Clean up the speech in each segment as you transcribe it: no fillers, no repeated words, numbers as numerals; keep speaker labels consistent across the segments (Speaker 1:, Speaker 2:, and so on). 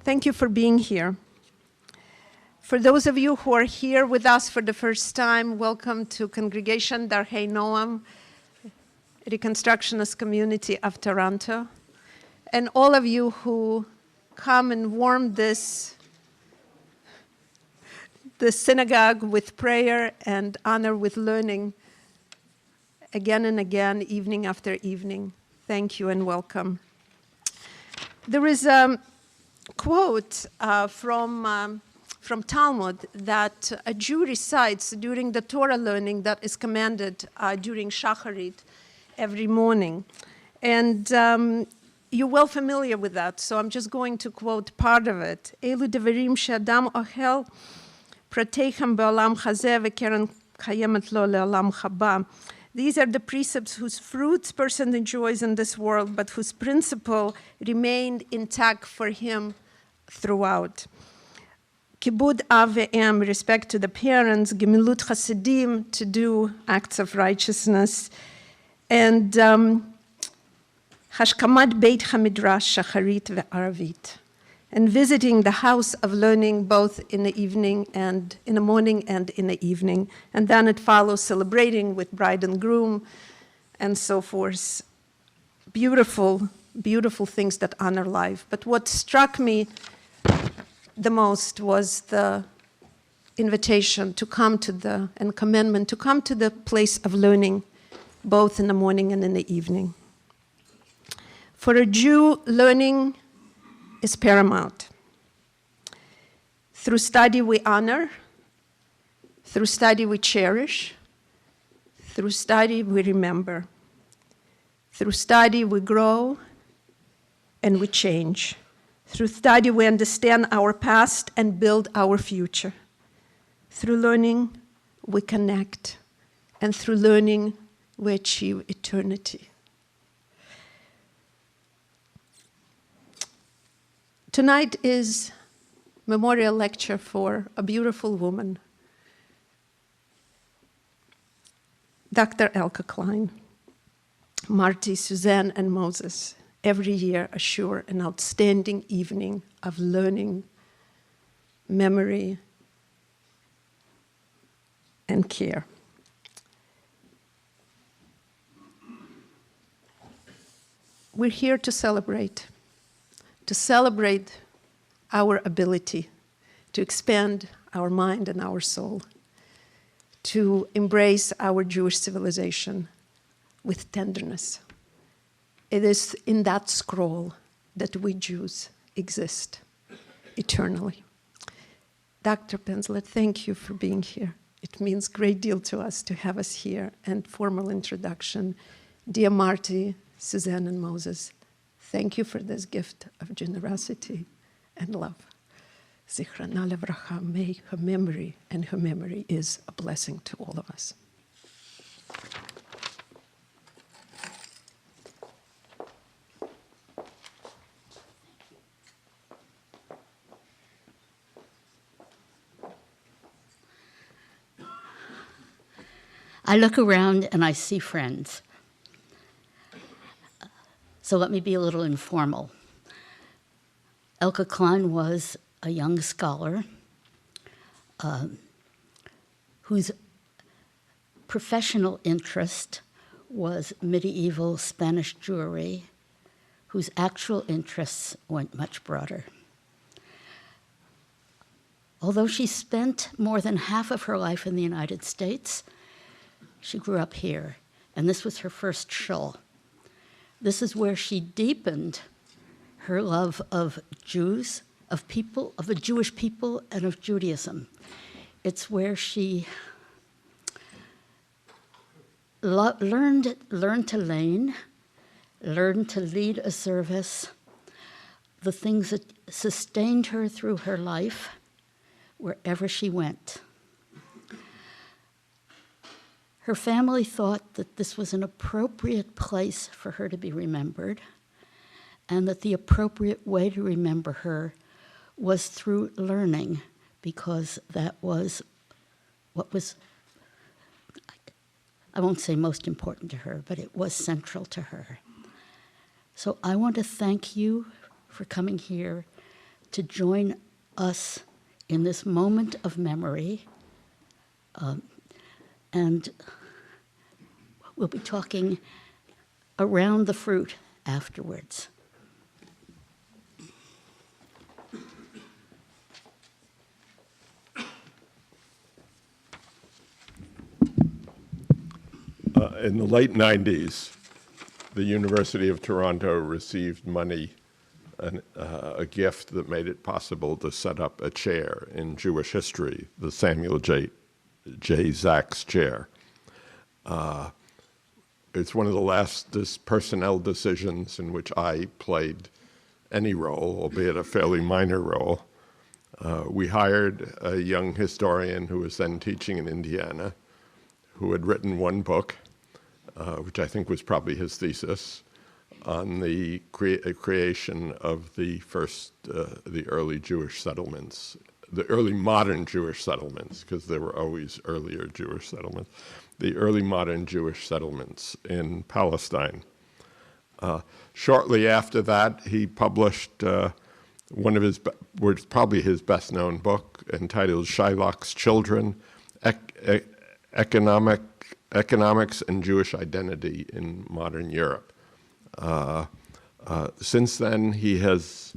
Speaker 1: Thank you for being here. For those of you who are here with us for the first time, welcome to Congregation Darhei Noam, Reconstructionist Community of Toronto. And all of you who come and warm this synagogue with prayer and honor with learning again and again, evening after evening. Thank you and welcome. There is a quote from Talmud that a Jew recites during the Torah learning that is commanded during Shacharit every morning. And you're well familiar with that, so I'm just going to quote part of it. Elu devarim she'adam ochel prateichem be'olam hazeh ve'keren kayemet lo le'olam haba. These are the precepts whose fruits person enjoys in this world, but whose principle remained intact for him throughout. Kibud av ve'em, respect to the parents, gemilut chassidim, to do acts of righteousness, and hashkamat beit hamidrash shacharit ve'aravit, and visiting the house of learning both in the evening and in the morning and in the evening. And then it follows celebrating with bride and groom and so forth. Beautiful, beautiful things that honor life. But what struck me the most was the invitation to come to and commandment to come to the place of learning both in the morning and in the evening. For a Jew, learning is paramount. Through study we honor, through study we cherish, through study we remember, through study we grow and we change, through study we understand our past and build our future, through learning we connect, and through learning we achieve eternity. Tonight is memorial lecture for a beautiful woman, Dr. Elka Klein. Marty, Suzanne, and Moses every year assure an outstanding evening of learning, memory, and care. We're here to celebrate our ability to expand our mind and our soul, to embrace our Jewish civilization with tenderness. It is in that scroll that we Jews exist eternally. Dr. Penslar, thank you for being here. It means a great deal to us to have us here, and formal introduction. Dear Marty, Suzanne, and Moses, thank you for this gift of generosity and love. Zichrana levracha, may her memory, and her memory is a blessing to all of us.
Speaker 2: I look around and I see friends. So let me be a little informal. Elka Klein was a young scholar whose professional interest was medieval Spanish Jewry, whose actual interests went much broader. Although she spent more than half of her life in the United States, she grew up here, and this was her first shul. This is where she deepened her love of Jews, of people, of the Jewish people, and of Judaism. It's where she learned to learn, learned to lead a service, the things that sustained her through her life wherever she went. Her family thought that this was an appropriate place for her to be remembered, and that the appropriate way to remember her was through learning, because that was what was, I won't say most important to her, but it was central to her. So I want to thank you for coming here to join us in this moment of memory. And we'll be talking around the fruit afterwards.
Speaker 3: In the late 90s, the University of Toronto received money, a gift that made it possible to set up a chair in Jewish history, the Samuel J. Zaks chair. It's one of the last personnel decisions in which I played any role, albeit a fairly minor role. We hired a young historian who was then teaching in Indiana, who had written one book, which I think was probably his thesis, on the creation of the early Jewish settlements, the early modern Jewish settlements, because there were always earlier Jewish settlements, the early modern Jewish settlements in Palestine. Shortly after that, he published one of his, probably his best-known book, entitled Shylock's Children, Economics and Jewish Identity in Modern Europe. Since then, he has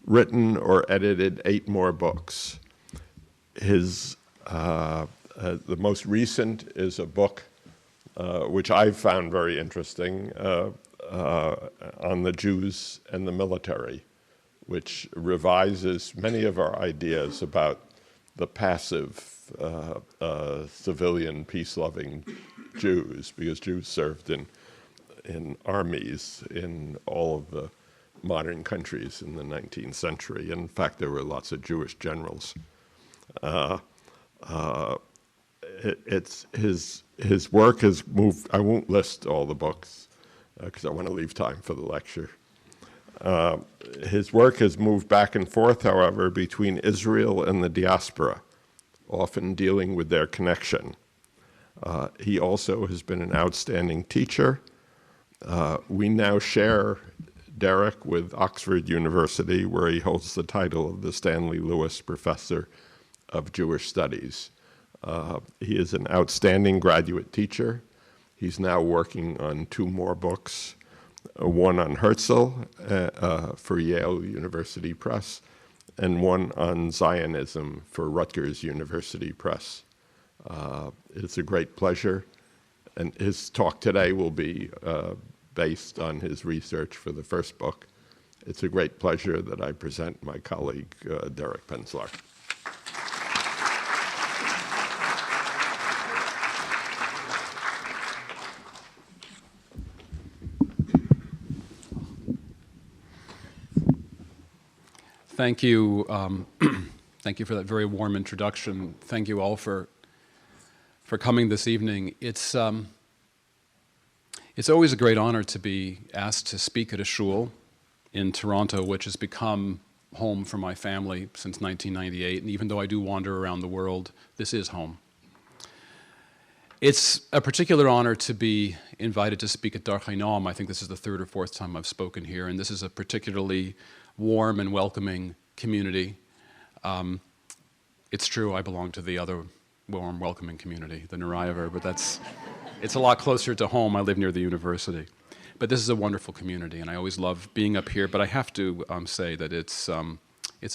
Speaker 3: written or edited 8 more books. The most recent is a book which I've found very interesting on the Jews and the military, which revises many of our ideas about the passive civilian peace-loving Jews, because Jews served in armies in all of the modern countries in the 19th century. In fact, there were lots of Jewish generals. His work has moved. I won't list all the books because I want to leave time for the lecture. His work has moved back and forth, however, between Israel and the diaspora, often dealing with their connection. He also has been an outstanding teacher. We now share Derek with Oxford University, where he holds the title of the Stanley Lewis Professor of Jewish Studies. He is an outstanding graduate teacher. He's now working on 2 more books, one on Herzl for Yale University Press, and one on Zionism for Rutgers University Press. It's a great pleasure, and his talk today will be based on his research for the first book. It's a great pleasure that I present my colleague, Derek Penslar.
Speaker 4: Thank you. Thank you for that very warm introduction. Thank you all for coming this evening. It's always a great honor to be asked to speak at a shul in Toronto, which has become home for my family since 1998. And even though I do wander around the world, this is home. It's a particular honor to be invited to speak at Dar Chainam. I think this is the 3rd or 4th time I've spoken here, and this is a particularly warm and welcoming community. It's true, I belong to the other warm, welcoming community, the Narayavar, but it's a lot closer to home. I live near the university. But this is a wonderful community, and I always love being up here, but I have to say that it's a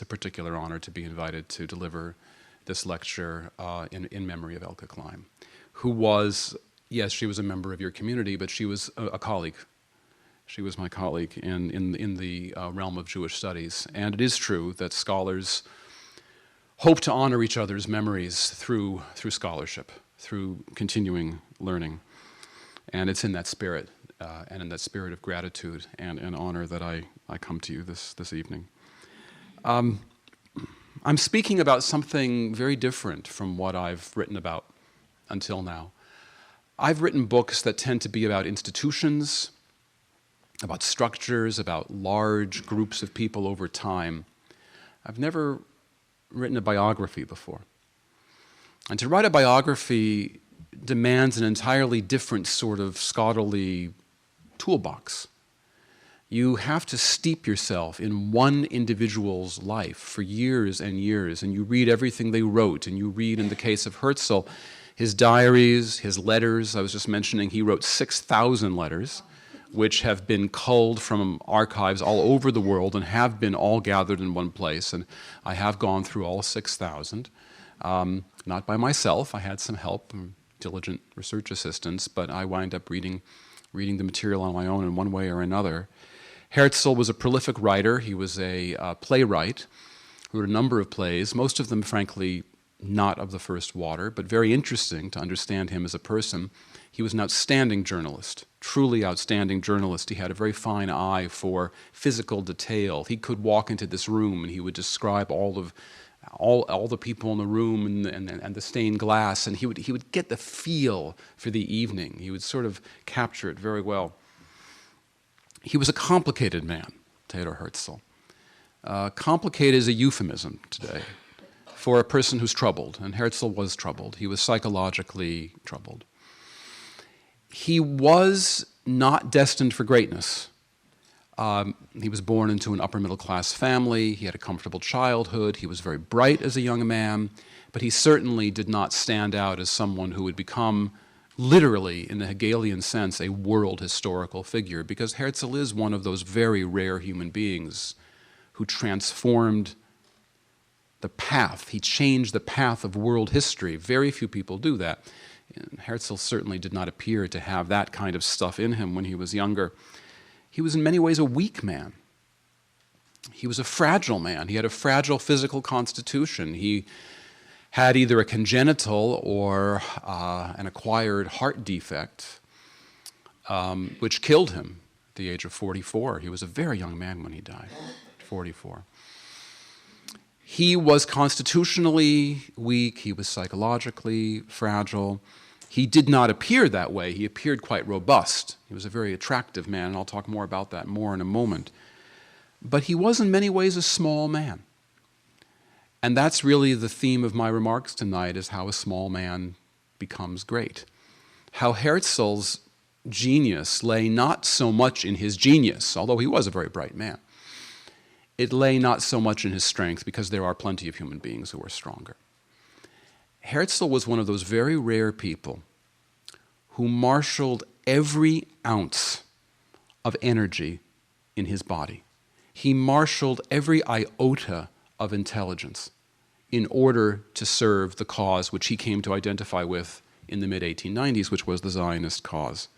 Speaker 4: particular honor to be invited to deliver this lecture in memory of Elka Klein, who was, yes, she was a member of your community, but she was a colleague. She was my colleague in the realm of Jewish studies. And it is true that scholars hope to honor each other's memories through scholarship, through continuing learning. And it's in that spirit, and in that spirit of gratitude and honor that I come to you this evening. I'm speaking about something very different from what I've written about until now. I've written books that tend to be about institutions, about structures, about large groups of people over time. I've never written a biography before. And to write a biography demands an entirely different sort of scholarly toolbox. You have to steep yourself in one individual's life for years and years, and you read everything they wrote, and you read, in the case of Herzl, his diaries, his letters. I was just mentioning he wrote 6,000 letters, which have been culled from archives all over the world and have been all gathered in one place, and I have gone through all 6,000. Not by myself. I had some help, diligent research assistants, but I wind up reading the material on my own in one way or another. Herzl was a prolific writer. He was a playwright who wrote a number of plays, most of them, frankly, not of the first water, but very interesting to understand him as a person. He was an outstanding journalist, truly outstanding journalist. He had a very fine eye for physical detail. He could walk into this room and he would describe all the people in the room and the stained glass, and he would get the feel for the evening. He would sort of capture it very well. He was a complicated man, Theodor Herzl. Complicated is a euphemism today for a person who's troubled, and Herzl was troubled. He was psychologically troubled. He was not destined for greatness. He was born into an upper-middle-class family. He had a comfortable childhood. He was very bright as a young man, but he certainly did not stand out as someone who would become, literally, in the Hegelian sense, a world historical figure, because Herzl is one of those very rare human beings who transformed the path. He changed the path of world history. Very few people do that. And Herzl certainly did not appear to have that kind of stuff in him when he was younger. He was in many ways a weak man. He was a fragile man. He had a fragile physical constitution. He had either a congenital or an acquired heart defect, which killed him at the age of 44. He was a very young man when he died, 44. He was constitutionally weak. He was psychologically fragile. He did not appear that way. He appeared quite robust. He was a very attractive man, and I'll talk more about that more in a moment. But he was in many ways a small man. And that's really the theme of my remarks tonight, is how a small man becomes great. How Herzl's genius lay not so much in his genius, although he was a very bright man. It lay not so much in his strength, because there are plenty of human beings who are stronger. Herzl was one of those very rare people who marshaled every ounce of energy in his body. He marshaled every iota of intelligence in order to serve the cause which he came to identify with in the mid-1890s, which was the Zionist cause.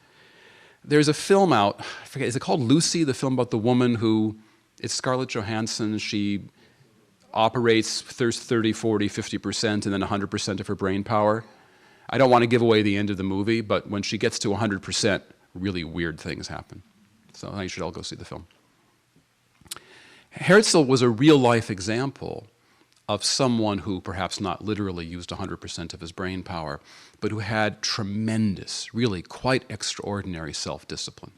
Speaker 4: There's a film out, I forget, is it called Lucy, the film about the woman who, it's Scarlett Johansson, she operates 30, 40, 50%, and then 100% of her brain power. I don't want to give away the end of the movie, but when she gets to 100%, really weird things happen. So I think you should all go see the film. Herzl was a real-life example of someone who perhaps not literally used 100% of his brain power, but who had tremendous, really quite extraordinary self-discipline.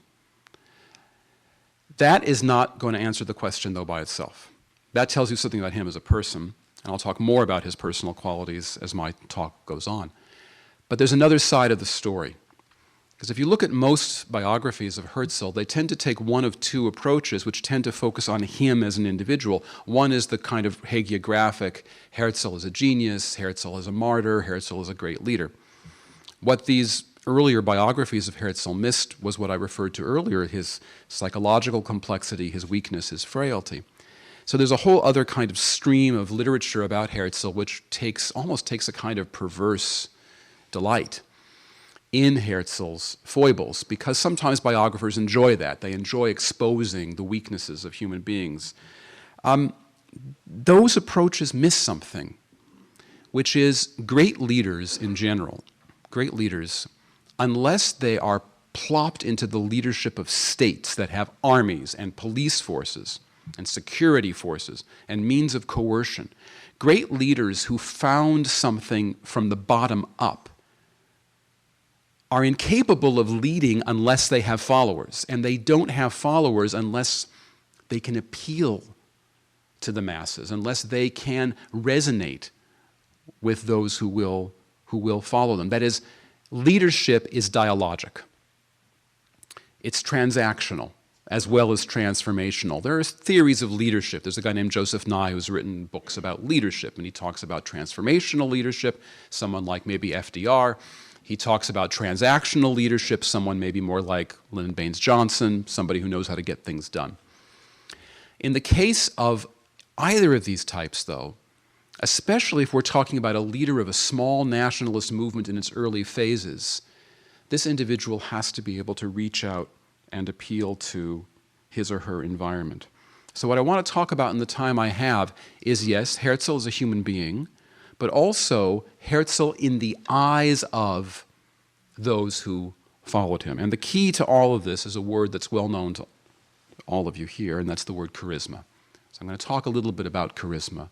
Speaker 4: That is not going to answer the question, though, by itself. That tells you something about him as a person, and I'll talk more about his personal qualities as my talk goes on. But there's another side of the story. Because if you look at most biographies of Herzl, they tend to take one of two approaches which tend to focus on him as an individual. One is the kind of hagiographic, Herzl is a genius, Herzl is a martyr, Herzl is a great leader. What these earlier biographies of Herzl missed was what I referred to earlier, his psychological complexity, his weakness, his frailty. So there's a whole other kind of stream of literature about Herzl which almost takes a kind of perverse delight in Herzl's foibles, because sometimes biographers enjoy that. They enjoy exposing the weaknesses of human beings. Those approaches miss something, which is great leaders in general, great leaders, unless they are plopped into the leadership of states that have armies and police forces and security forces and means of coercion, great leaders who found something from the bottom up are incapable of leading unless they have followers, and they don't have followers unless they can appeal to the masses, unless they can resonate with those who will follow them. That is, leadership is dialogic. It's transactional. as well as transformational. There are theories of leadership. There's a guy named Joseph Nye who's written books about leadership, and he talks about transformational leadership, someone like maybe FDR. He talks about transactional leadership, someone maybe more like Lyndon Baines Johnson, somebody who knows how to get things done. In the case of either of these types, though, especially if we're talking about a leader of a small nationalist movement in its early phases, this individual has to be able to reach out and appeal to his or her environment. So what I want to talk about in the time I have is, yes, Herzl is a human being, but also Herzl in the eyes of those who followed him. And the key to all of this is a word that's well known to all of you here, and that's the word charisma. So I'm going to talk a little bit about charisma,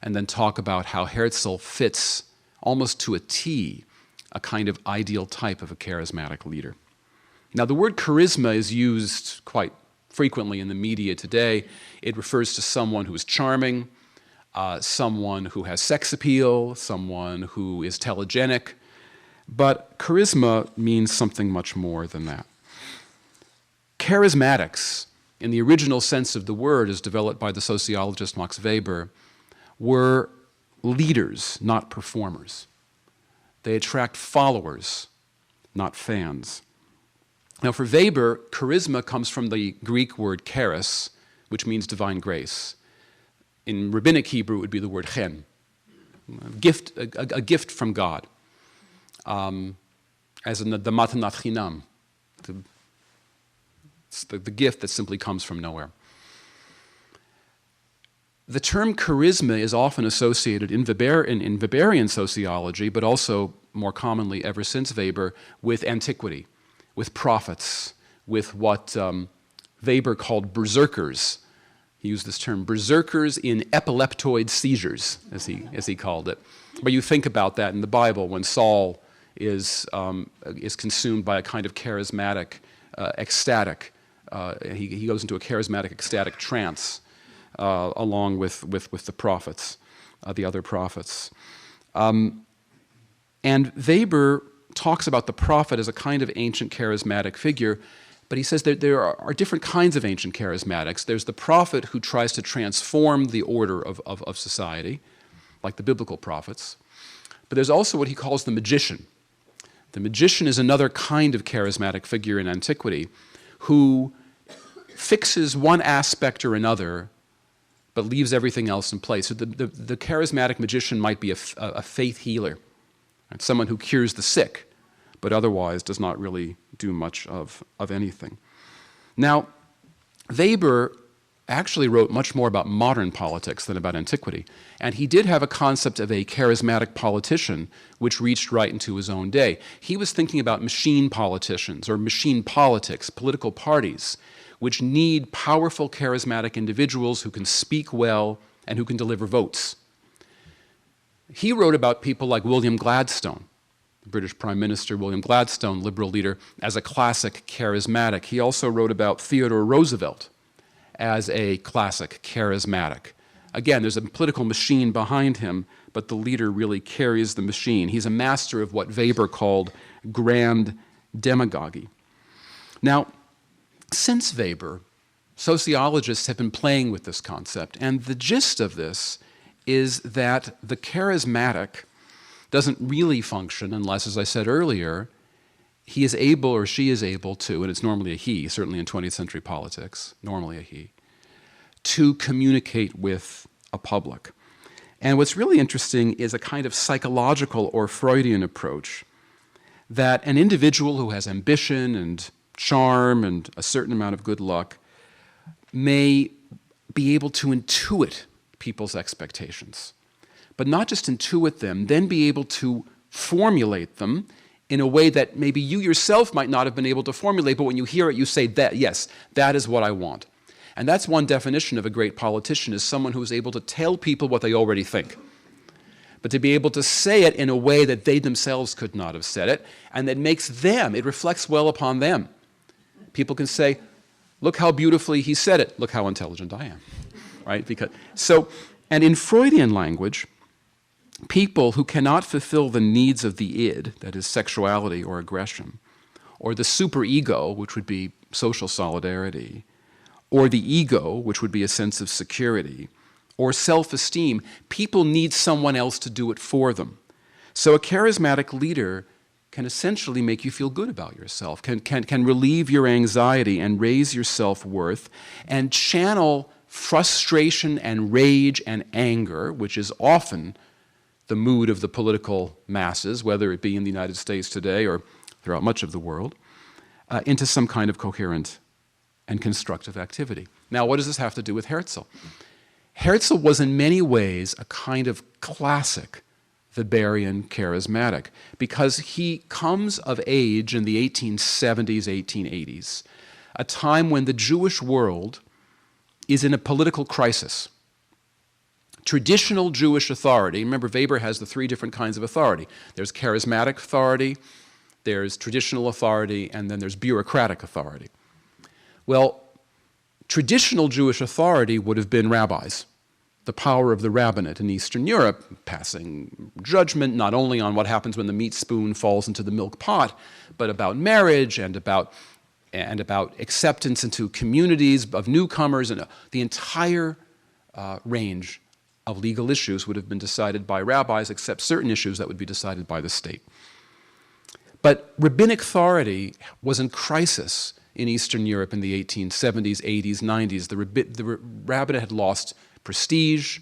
Speaker 4: and then talk about how Herzl fits almost to a T, a kind of ideal type of a charismatic leader. Now, the word charisma is used quite frequently in the media today. It refers to someone who is charming, someone who has sex appeal, someone who is telegenic, but charisma means something much more than that. Charismatics, in the original sense of the word as developed by the sociologist Max Weber, were leaders, not performers. They attract followers, not fans. Now, for Weber, charisma comes from the Greek word charis, which means divine grace. In rabbinic Hebrew, it would be the word chen, a gift from God, as in the matanat chinam, the gift that simply comes from nowhere. The term charisma is often associated in Weberian sociology, but also more commonly ever since Weber, with antiquity, with prophets, with what Weber called berserkers. He used this term, berserkers in epileptoid seizures, as he called it. But you think about that in the Bible when Saul is consumed by a kind of charismatic, ecstatic, he goes into a charismatic, ecstatic trance, along with the prophets, the other prophets. And Weber talks about the prophet as a kind of ancient charismatic figure, but he says that there are different kinds of ancient charismatics. There's the prophet who tries to transform the order of society, like the biblical prophets. But there's also what he calls the magician. The magician is another kind of charismatic figure in antiquity who fixes one aspect or another but leaves everything else in place. So the charismatic magician might be a faith healer, right? Someone who cures the sick, but otherwise does not really do much of anything. Now, Weber actually wrote much more about modern politics than about antiquity, and he did have a concept of a charismatic politician which reached right into his own day. He was thinking about machine politicians or machine politics, political parties, which need powerful, charismatic individuals who can speak well and who can deliver votes. He wrote about people like William Gladstone, the British Prime Minister William Gladstone, liberal leader, as a classic charismatic. He also wrote about Theodor Roosevelt as a classic charismatic. Again, there's a political machine behind him, but the leader really carries the machine. He's a master of what Weber called grand demagogy. Now, since Weber, sociologists have been playing with this concept, and the gist of this is that the charismatic doesn't really function unless, as I said earlier, he is able or she is able to, and it's normally a he, certainly in 20th century politics, normally a he, to communicate with a public. And what's really interesting is a kind of psychological or Freudian approach that an individual who has ambition and charm and a certain amount of good luck may be able to intuit people's expectations, but not just intuit them, then be able to formulate them in a way that maybe you yourself might not have been able to formulate, but when you hear it, you say, that, yes, that is what I want. And that's one definition of a great politician, is someone who is able to tell people what they already think, but to be able to say it in a way that they themselves could not have said it, and that makes them, it reflects well upon them. People can say, look how beautifully he said it, look how intelligent I am, right? And in Freudian language, people who cannot fulfill the needs of the id, that is sexuality or aggression, or the superego, which would be social solidarity, or the ego, which would be a sense of security, or self-esteem, people need someone else to do it for them. So a charismatic leader can essentially make you feel good about yourself, can relieve your anxiety and raise your self-worth, and channel frustration and rage and anger, which is often the mood of the political masses, whether it be in the United States today or throughout much of the world, into some kind of coherent and constructive activity. Now, what does this have to do with Herzl? Herzl was in many ways a kind of classic Weberian charismatic, because he comes of age in the 1870s, 1880s, a time when the Jewish world is in a political crisis. Traditional Jewish authority, remember Weber has the three different kinds of authority. There's charismatic authority, there's traditional authority, and then there's bureaucratic authority. Well, traditional Jewish authority would have been rabbis, the power of the rabbinate in Eastern Europe, passing judgment not only on what happens when the meat spoon falls into the milk pot, but about marriage and about acceptance into communities of newcomers, and the entire range of legal issues would have been decided by rabbis, except certain issues that would be decided by the state. But rabbinic authority was in crisis in Eastern Europe in the 1870s, 80s, 90s. The rabbinate had lost prestige.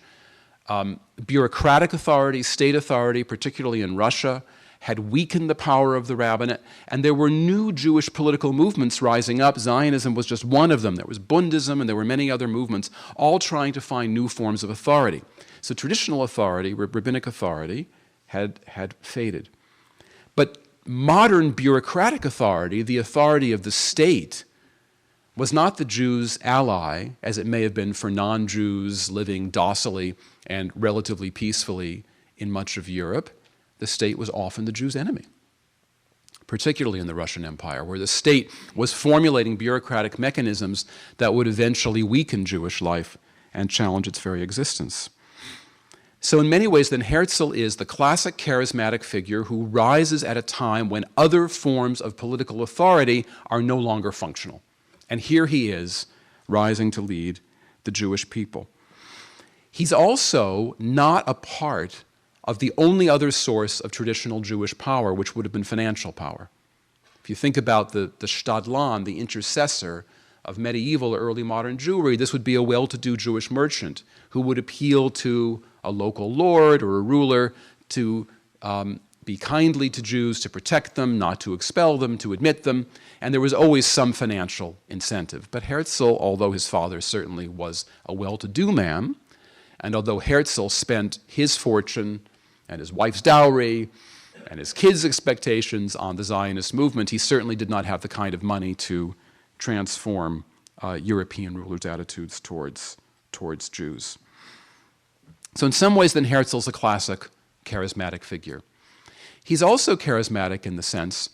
Speaker 4: Bureaucratic authority, state authority, particularly in Russia, had weakened the power of the rabbinate, and there were new Jewish political movements rising up. Zionism was just one of them. There was Bundism, and there were many other movements, all trying to find new forms of authority. So traditional authority, rabbinic authority, had faded. But modern bureaucratic authority, the authority of the state, was not the Jews' ally, as it may have been for non-Jews living docilely and relatively peacefully in much of Europe. The state was often the Jews' enemy, particularly in the Russian Empire, where the state was formulating bureaucratic mechanisms that would eventually weaken Jewish life and challenge its very existence. So in many ways, then, Herzl is the classic charismatic figure who rises at a time when other forms of political authority are no longer functional. And here he is, rising to lead the Jewish people. He's also not a part of the only other source of traditional Jewish power, which would have been financial power. If you think about the Stadlan, the intercessor of medieval or early modern Jewry, this would be a well-to-do Jewish merchant who would appeal to a local lord or a ruler to be kindly to Jews, to protect them, not to expel them, to admit them, and there was always some financial incentive. But Herzl, although his father certainly was a well-to-do man, and although Herzl spent his fortune and his wife's dowry and his kids' expectations on the Zionist movement, he certainly did not have the kind of money to transform European rulers' attitudes towards Jews. So in some ways, then, Herzl's a classic charismatic figure. He's also charismatic in the sense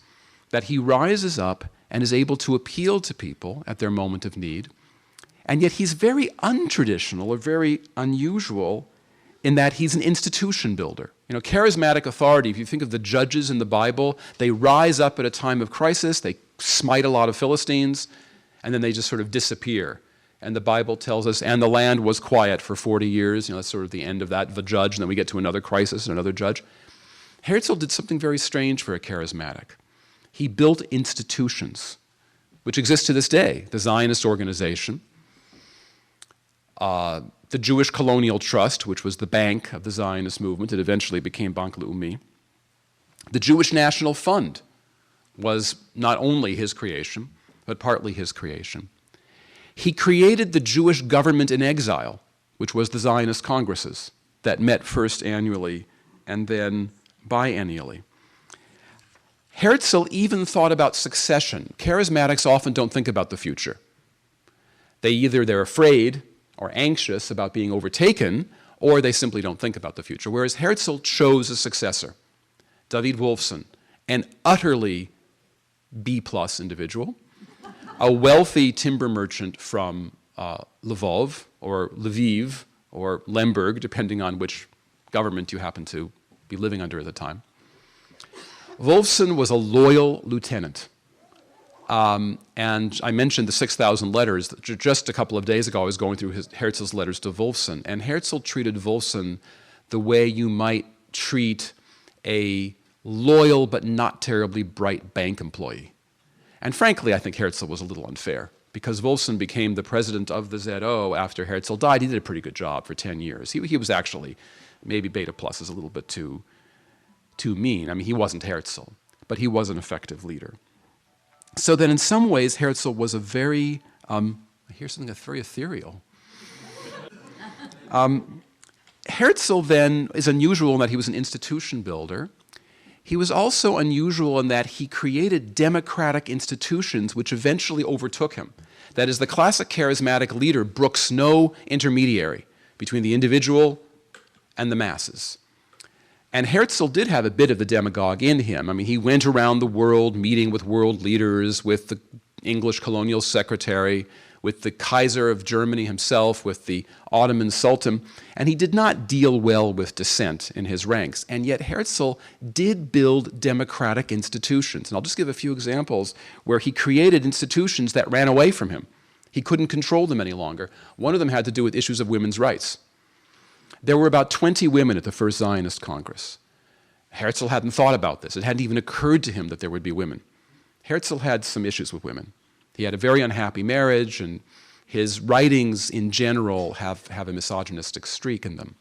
Speaker 4: that he rises up and is able to appeal to people at their moment of need, and yet he's very untraditional or very unusual in that he's an institution builder. You know, charismatic authority, if you think of the judges in the Bible, they rise up at a time of crisis, they smite a lot of Philistines, and then they just sort of disappear. And the Bible tells us, and the land was quiet for 40 years. You know, that's sort of the end of that, the judge, and then we get to another crisis and another judge. Herzl did something very strange for a charismatic. He built institutions, which exist to this day. The Zionist organization, the Jewish Colonial Trust, which was the bank of the Zionist movement. It eventually became Bank Leumi. The Jewish National Fund was not only his creation, but partly his creation. He created the Jewish government in exile, which was the Zionist congresses that met first annually and then biennially. Herzl even thought about succession. Charismatics often don't think about the future. They're afraid or anxious about being overtaken, or they simply don't think about the future. Whereas Herzl chose a successor, David Wolfson, an utterly B-plus individual, a wealthy timber merchant from Lvov or Lviv or Lemberg, depending on which government you happen to be living under at the time. Wolfson was a loyal lieutenant And I mentioned the 6,000 letters. Just a couple of days ago, I was going through Herzl's letters to Wolfson, and Herzl treated Wolfson the way you might treat a loyal but not terribly bright bank employee. And frankly, I think Herzl was a little unfair, because Wolfson became the president of the ZO after Herzl died. He did a pretty good job for 10 years. He was actually, maybe Beta Plus is a little bit too mean. I mean, he wasn't Herzl, but he was an effective leader. So then in some ways, Herzl was a very, I hear something that's very ethereal. Herzl then is unusual in that he was an institution builder. He was also unusual in that he created democratic institutions which eventually overtook him. That is, the classic charismatic leader brooks no intermediary between the individual and the masses. And Herzl did have a bit of the demagogue in him. I mean, he went around the world meeting with world leaders, with the English colonial secretary, with the Kaiser of Germany himself, with the Ottoman Sultan, and he did not deal well with dissent in his ranks. And yet Herzl did build democratic institutions. And I'll just give a few examples where he created institutions that ran away from him. He couldn't control them any longer. One of them had to do with issues of women's rights. There were about 20 women at the first Zionist Congress. Herzl hadn't thought about this. It hadn't even occurred to him that there would be women. Herzl had some issues with women. He had a very unhappy marriage, and his writings in general have a misogynistic streak in them.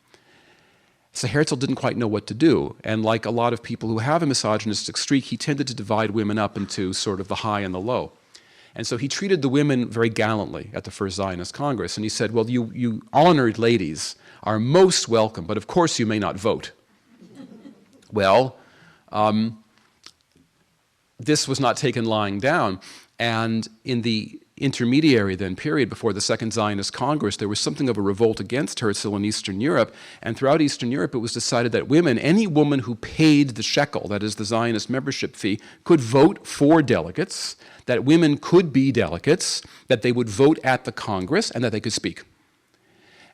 Speaker 4: So Herzl didn't quite know what to do, and like a lot of people who have a misogynistic streak, he tended to divide women up into sort of the high and the low. And so he treated the women very gallantly at the first Zionist Congress, and he said, well, you honored ladies are most welcome, but of course you may not vote. Well, this was not taken lying down. And in the intermediary then period before the Second Zionist Congress, there was something of a revolt against Herzl in Eastern Europe. And throughout Eastern Europe, it was decided that women, any woman who paid the shekel, that is the Zionist membership fee, could vote for delegates, that women could be delegates, that they would vote at the Congress, and that they could speak.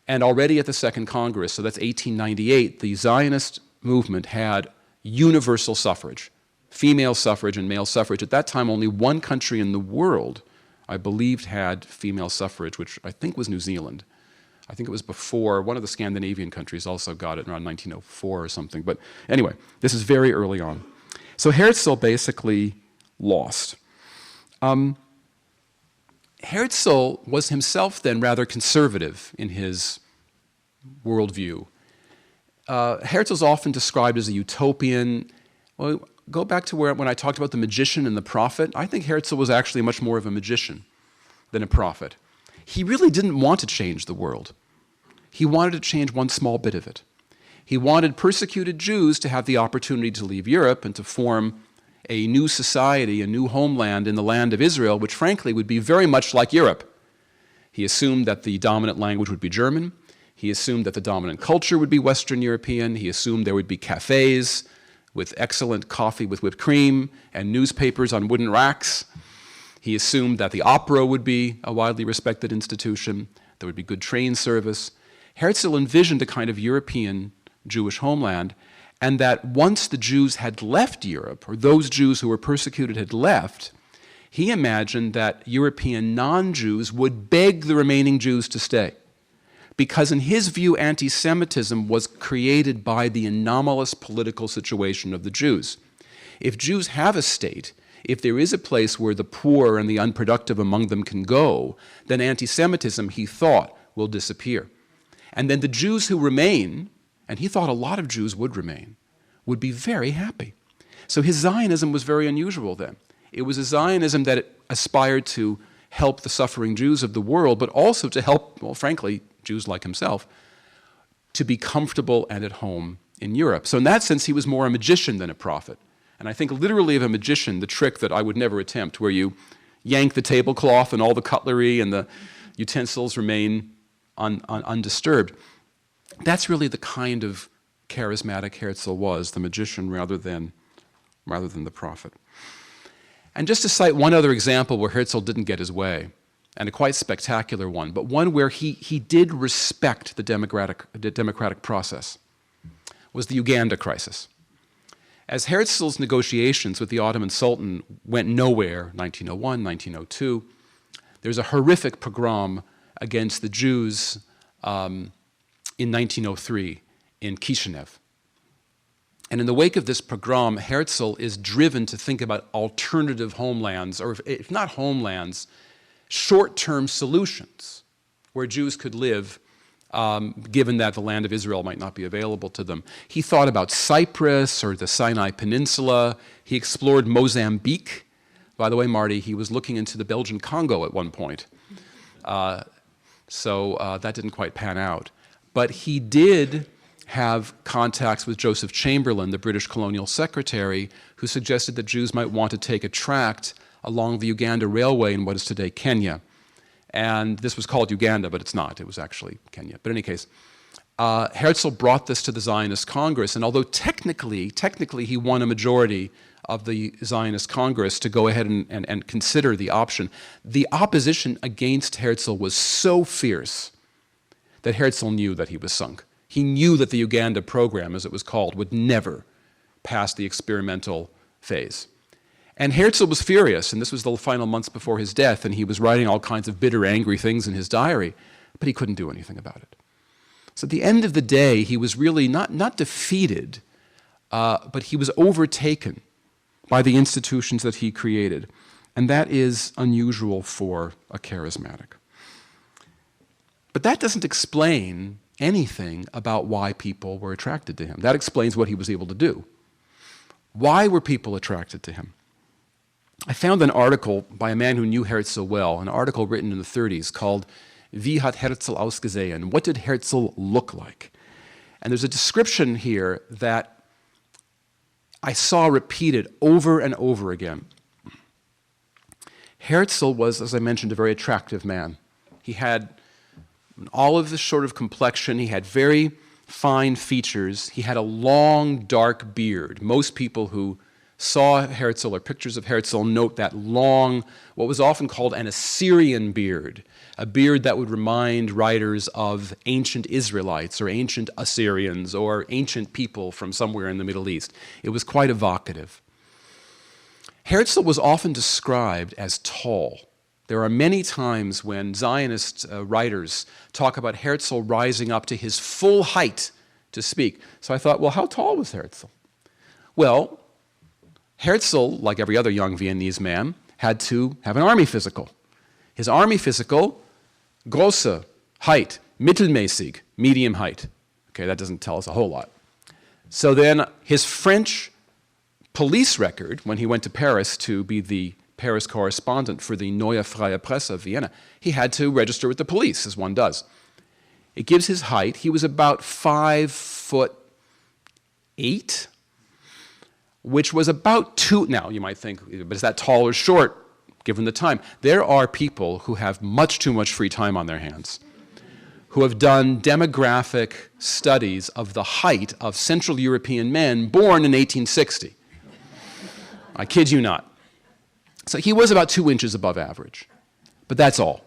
Speaker 4: And already at the Second Congress, so that's 1898, the Zionist movement had universal suffrage. Female suffrage and male suffrage. At that time, only one country in the world, I believed, had female suffrage, which I think was New Zealand. I think it was before. One of the Scandinavian countries also got it around 1904 or something. But anyway, this is very early on. So Herzl basically lost. Herzl was himself then rather conservative in his worldview. Herzl's often described as a utopian. Well, go back to when I talked about the magician and the prophet. I think Herzl was actually much more of a magician than a prophet. He really didn't want to change the world. He wanted to change one small bit of it. He wanted persecuted Jews to have the opportunity to leave Europe and to form a new society, a new homeland in the land of Israel, which frankly would be very much like Europe. He assumed that the dominant language would be German. He assumed that the dominant culture would be Western European. He assumed there would be cafes with excellent coffee with whipped cream and newspapers on wooden racks. He assumed that the opera would be a widely respected institution. There would be good train service. Herzl envisioned a kind of European Jewish homeland, and that once the Jews had left Europe, or those Jews who were persecuted had left, he imagined that European non-Jews would beg the remaining Jews to stay. Because in his view, anti-Semitism was created by the anomalous political situation of the Jews. If Jews have a state, if there is a place where the poor and the unproductive among them can go, then anti-Semitism, he thought, will disappear. And then the Jews who remain, and he thought a lot of Jews would remain, would be very happy. So his Zionism was very unusual then. It was a Zionism that aspired to help the suffering Jews of the world, but also to help, well, frankly, Jews like himself, to be comfortable and at home in Europe. So in that sense, he was more a magician than a prophet. And I think literally of a magician, the trick that I would never attempt, where you yank the tablecloth and all the cutlery and the utensils remain undisturbed. That's really the kind of charismatic Herzl was, the magician rather than the prophet. And just to cite one other example where Herzl didn't get his way, and a quite spectacular one, but one where he did respect the democratic process, was the Uganda crisis. As Herzl's negotiations with the Ottoman Sultan went nowhere, 1901, 1902, there's a horrific pogrom against the Jews in 1903 in Kishinev. And in the wake of this pogrom, Herzl is driven to think about alternative homelands, or if not homelands, short-term solutions where Jews could live, given that the land of Israel might not be available to them. He thought about Cyprus or the Sinai Peninsula. He explored Mozambique. By the way, Marty, he was looking into the Belgian Congo at one point. So that didn't quite pan out. But he did have contacts with Joseph Chamberlain, the British colonial secretary, who suggested that Jews might want to take a tract along the Uganda Railway in what is today Kenya. And this was called Uganda, but it's not. It was actually Kenya. But in any case, Herzl brought this to the Zionist Congress, and although technically he won a majority of the Zionist Congress to go ahead and consider the option, the opposition against Herzl was so fierce that Herzl knew that he was sunk. He knew that the Uganda program, as it was called, would never pass the experimental phase. And Herzl was furious, and this was the final months before his death, and he was writing all kinds of bitter, angry things in his diary, but he couldn't do anything about it. So at the end of the day, he was really not defeated, but he was overtaken by the institutions that he created. And that is unusual for a charismatic. But that doesn't explain anything about why people were attracted to him. That explains what he was able to do. Why were people attracted to him? I found an article by a man who knew Herzl well, an article written in the 30s called Wie hat Herzl ausgesehen? What did Herzl look like? And there's a description here that I saw repeated over and over again. Herzl was, as I mentioned, a very attractive man. He had an olive sort of complexion. He had very fine features. He had a long, dark beard. Most people who saw Herzl or pictures of Herzl note that long, what was often called an Assyrian beard, a beard that would remind writers of ancient Israelites or ancient Assyrians or ancient people from somewhere in the Middle East. It was quite evocative. Herzl was often described as tall. There are many times when Zionist writers talk about Herzl rising up to his full height to speak. So I thought, well, how tall was Herzl? Well, Herzl, like every other young Viennese man, had to have an army physical. His army physical, große, height, mittelmäßig, medium height. Okay, that doesn't tell us a whole lot. So then his French police record, when he went to Paris to be the Paris correspondent for the Neue Freie Presse of Vienna, he had to register with the police, as one does. It gives his height. He was about 5'8", which was about 2. Now, you might think, but is that tall or short, given the time? There are people who have much too much free time on their hands, who have done demographic studies of the height of Central European men born in 1860. I kid you not. So he was about 2 inches above average, but that's all.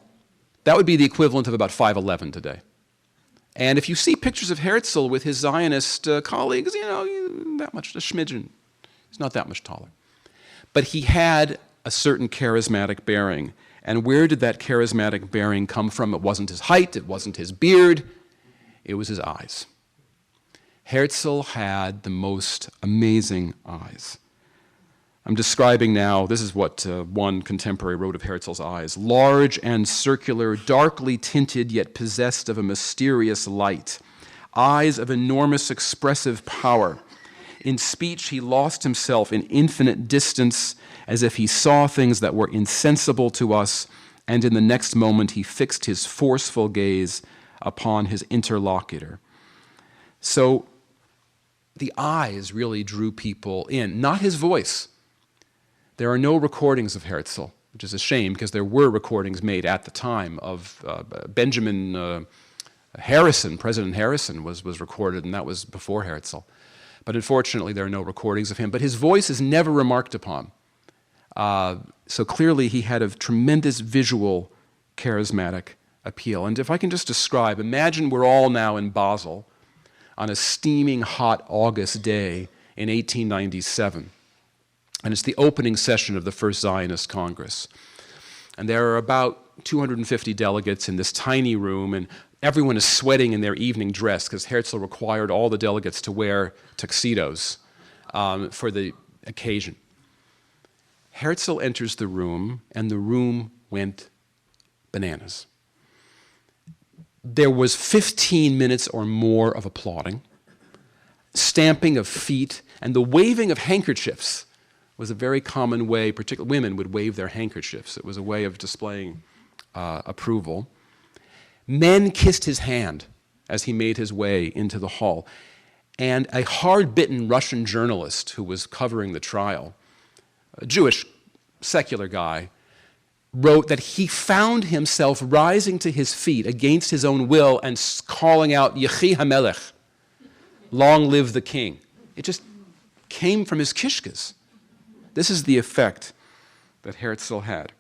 Speaker 4: That would be the equivalent of about 5'11" today. And if you see pictures of Herzl with his Zionist colleagues, that much, a smidgen. He's not that much taller. But he had a certain charismatic bearing. And where did that charismatic bearing come from? It wasn't his height, it wasn't his beard, it was his eyes. Herzl had the most amazing eyes. I'm describing now, this is what one contemporary wrote of Herzl's eyes. Large and circular, darkly tinted, yet possessed of a mysterious light. Eyes of enormous expressive power. In speech, he lost himself in infinite distance, as if he saw things that were insensible to us, and in the next moment he fixed his forceful gaze upon his interlocutor. So the eyes really drew people in, not his voice. There are no recordings of Herzl, which is a shame because there were recordings made at the time of Benjamin Harrison. President Harrison was recorded, and that was before Herzl. But unfortunately, there are no recordings of him. But his voice is never remarked upon. So clearly, he had a tremendous visual, charismatic appeal. And if I can just describe, imagine we're all now in Basel on a steaming hot August day, in 1897. And it's the opening session of the first Zionist Congress. And there are about 250 delegates in this tiny room, and everyone is sweating in their evening dress because Herzl required all the delegates to wear tuxedos for the occasion. Herzl enters the room, and the room went bananas. There was 15 minutes or more of applauding, stamping of feet, and the waving of handkerchiefs was a very common way, particularly women would wave their handkerchiefs. It was a way of displaying approval. Men kissed his hand as he made his way into the hall. And a hard-bitten Russian journalist who was covering the trial, a Jewish secular guy, wrote that he found himself rising to his feet against his own will and calling out, Yechi HaMelech, long live the king. It just came from his kishkas. This is the effect that Herzl had.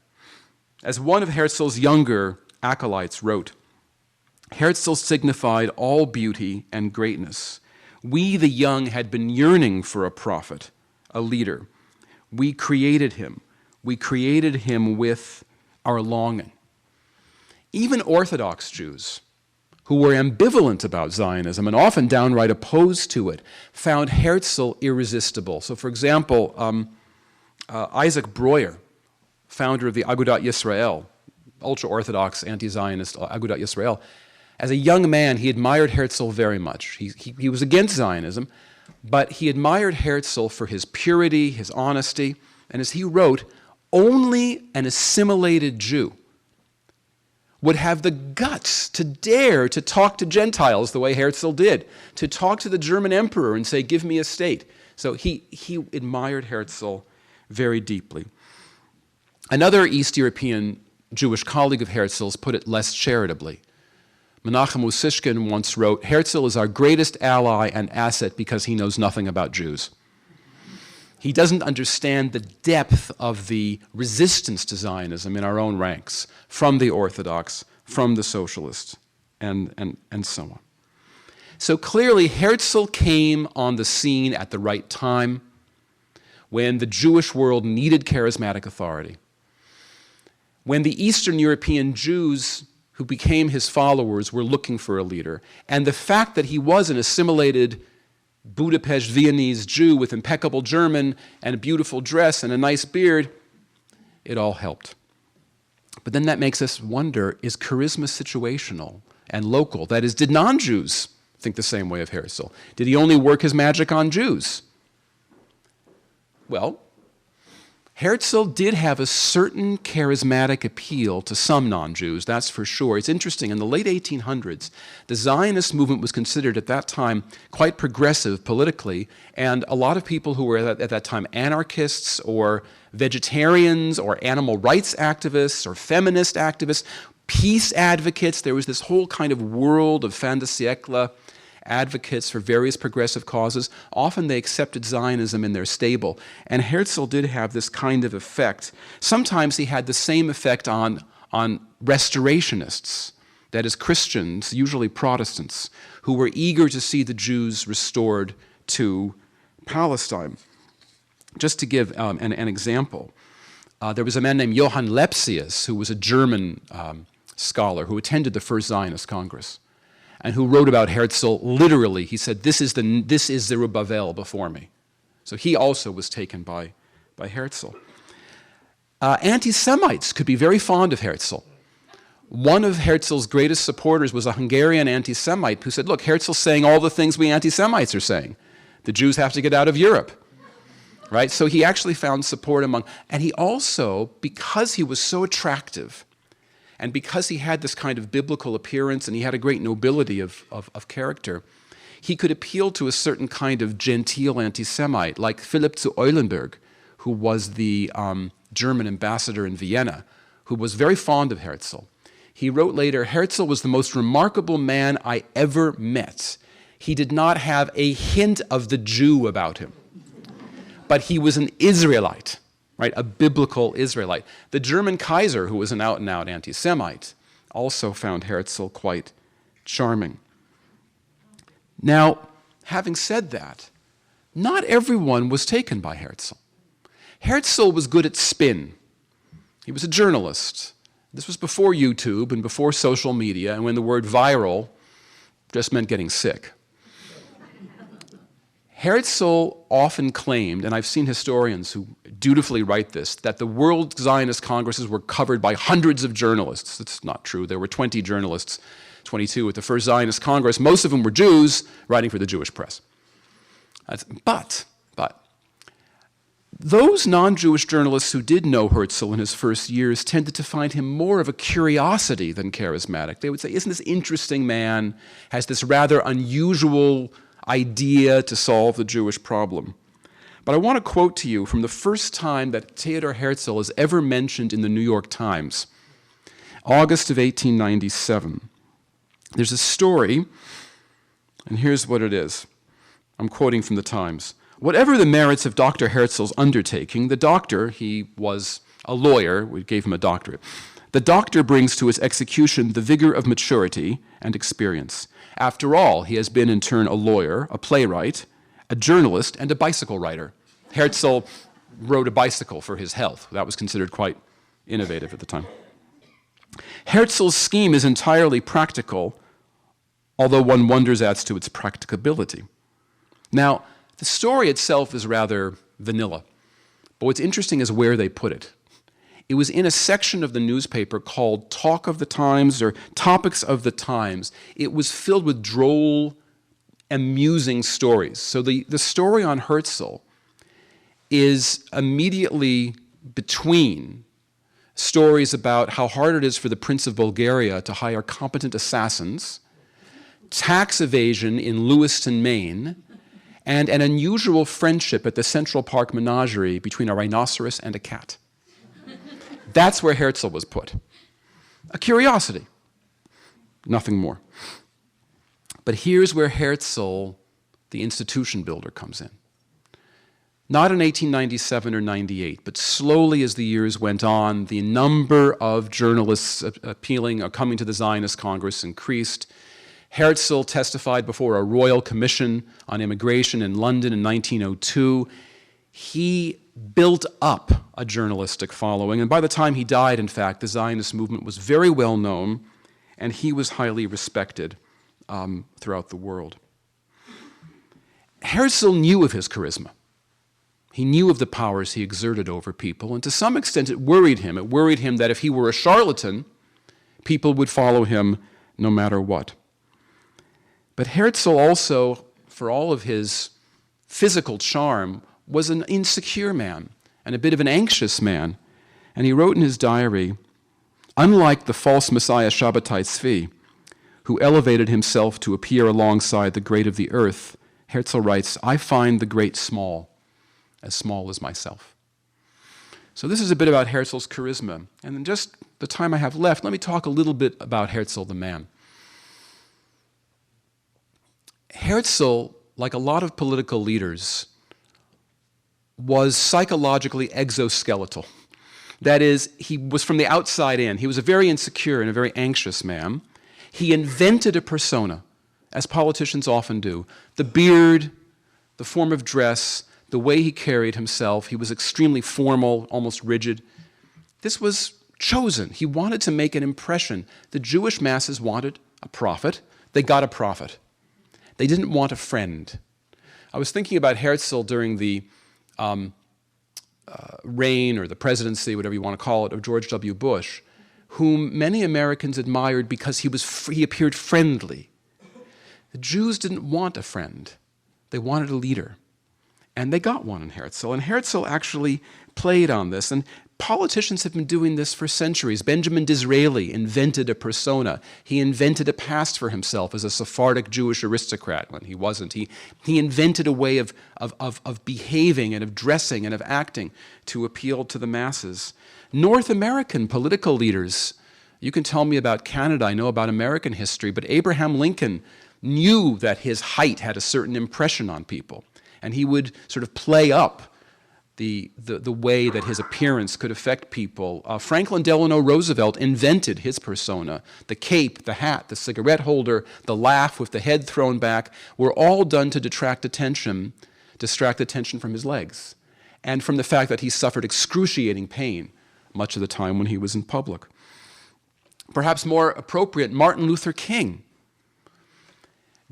Speaker 4: As one of Herzl's younger acolytes wrote, Herzl signified all beauty and greatness. We, the young, had been yearning for a prophet, a leader. We created him. We created him with our longing. Even Orthodox Jews, who were ambivalent about Zionism and often downright opposed to it, found Herzl irresistible. So, for example, Isaac Breuer, founder of the Agudat Yisrael, ultra-Orthodox, anti-Zionist Agudat Yisrael, as a young man, he admired Herzl very much. He was against Zionism, but he admired Herzl for his purity, his honesty, and as he wrote, only an assimilated Jew would have the guts to dare to talk to Gentiles the way Herzl did, to talk to the German emperor and say, give me a state. So he admired Herzl very deeply. Another East European Jewish colleague of Herzl's put it less charitably. Menachem Usishkin once wrote, Herzl is our greatest ally and asset because he knows nothing about Jews. He doesn't understand the depth of the resistance to Zionism in our own ranks, from the Orthodox, from the Socialists, and so on. So clearly, Herzl came on the scene at the right time when the Jewish world needed charismatic authority, when the Eastern European Jews who became his followers were looking for a leader. And the fact that he was an assimilated Budapest Viennese Jew with impeccable German and a beautiful dress and a nice beard, it all helped. But then that makes us wonder, is charisma situational and local? That is, did non-Jews think the same way of Herzl? Did he only work his magic on Jews? Well, Herzl did have a certain charismatic appeal to some non-Jews, that's for sure. It's interesting, in the late 1800s, the Zionist movement was considered at that time quite progressive politically, and a lot of people who were at that time anarchists or vegetarians or animal rights activists or feminist activists, peace advocates, there was this whole kind of world of fin de siècle advocates for various progressive causes. Often they accepted Zionism in their stable. And Herzl did have this kind of effect. Sometimes he had the same effect on restorationists, that is Christians, usually Protestants, who were eager to see the Jews restored to Palestine. Just to give an example, there was a man named Johann Lepsius, who was a German scholar who attended the First Zionist Congress, and who wrote about Herzl literally. He said, this is Zerubbabel before me. So he also was taken by Herzl. Anti-Semites could be very fond of Herzl. One of Herzl's greatest supporters was a Hungarian anti-Semite who said, look, Herzl's saying all the things we anti-Semites are saying. The Jews have to get out of Europe. Right? So he actually found support among, and he also, because he was so attractive, and because he had this kind of biblical appearance and he had a great nobility of character, he could appeal to a certain kind of genteel anti-Semite, like Philipp zu Eulenburg, who was the German ambassador in Vienna, who was very fond of Herzl. He wrote later, Herzl was the most remarkable man I ever met. He did not have a hint of the Jew about him, but he was an Israelite. Right, a biblical Israelite. The German Kaiser, who was an out-and-out anti-Semite, also found Herzl quite charming. Now, having said that, not everyone was taken by Herzl. Herzl was good at spin. He was a journalist. This was before YouTube and before social media, and when the word viral just meant getting sick. Herzl often claimed, and I've seen historians who dutifully write this, that the World Zionist Congresses were covered by hundreds of journalists. That's not true. There were 20 journalists, 22 at the first Zionist Congress. Most of them were Jews writing for the Jewish press. But those non-Jewish journalists who did know Herzl in his first years tended to find him more of a curiosity than charismatic. They would say, isn't this interesting man, has this rather unusual idea to solve the Jewish problem. But I want to quote to you from the first time that Theodor Herzl is ever mentioned in the New York Times, August of 1897. There's a story, and here's what it is. I'm quoting from the Times. Whatever the merits of Dr. Herzl's undertaking, the doctor, he was a lawyer, we gave him a doctorate, the doctor brings to its execution the vigor of maturity and experience. After all, he has been in turn a lawyer, a playwright, a journalist, and a bicycle rider. Herzl rode a bicycle for his health. That was considered quite innovative at the time. Herzl's scheme is entirely practical, although one wonders as to its practicability. Now, the story itself is rather vanilla, but what's interesting is where they put it. It was in a section of the newspaper called Talk of the Times or Topics of the Times. It was filled with droll, amusing stories. So the story on Herzl is immediately between stories about how hard it is for the Prince of Bulgaria to hire competent assassins, tax evasion in Lewiston, Maine, and an unusual friendship at the Central Park Menagerie between a rhinoceros and a cat. That's where Herzl was put. A curiosity, nothing more. But here's where Herzl, the institution builder, comes in. Not in 1897 or 98, but slowly as the years went on, the number of journalists appealing or coming to the Zionist Congress increased. Herzl testified before a royal commission on immigration in London in 1902. He built up a journalistic following, and by the time he died, in fact, the Zionist movement was very well known, and he was highly respected throughout the world. Herzl knew of his charisma. He knew of the powers he exerted over people, and to some extent it worried him. It worried him that if he were a charlatan, people would follow him no matter what. But Herzl also, for all of his physical charm, was an insecure man and a bit of an anxious man. And he wrote in his diary, unlike the false messiah Shabbatai Tzvi, who elevated himself to appear alongside the great of the earth, Herzl writes, I find the great small as myself. So this is a bit about Herzl's charisma. And in just the time I have left, let me talk a little bit about Herzl the man. Herzl, like a lot of political leaders, was psychologically exoskeletal. That is, he was from the outside in. He was a very insecure and a very anxious man. He invented a persona, as politicians often do. The beard, the form of dress, the way he carried himself. He was extremely formal, almost rigid. This was chosen. He wanted to make an impression. The Jewish masses wanted a prophet. They got a prophet. They didn't want a friend. I was thinking about Herzl during the reign or the presidency, whatever you want to call it, of George W. Bush, whom many Americans admired because he appeared friendly. The Jews didn't want a friend. They wanted a leader. And they got one in Herzl. And Herzl actually played on this. And politicians have been doing this for centuries. Benjamin Disraeli invented a persona. He invented a past for himself as a Sephardic Jewish aristocrat when he wasn't. He invented a way of behaving and of dressing and of acting to appeal to the masses. North American political leaders, you can tell me about Canada, I know about American history, but Abraham Lincoln knew that his height had a certain impression on people. And he would sort of play up the way that his appearance could affect people. Franklin Delano Roosevelt invented his persona. The cape, the hat, the cigarette holder, the laugh with the head thrown back were all done to detract attention distract attention from his legs and from the fact that he suffered excruciating pain much of the time when he was in public. Perhaps more appropriate, Martin Luther King,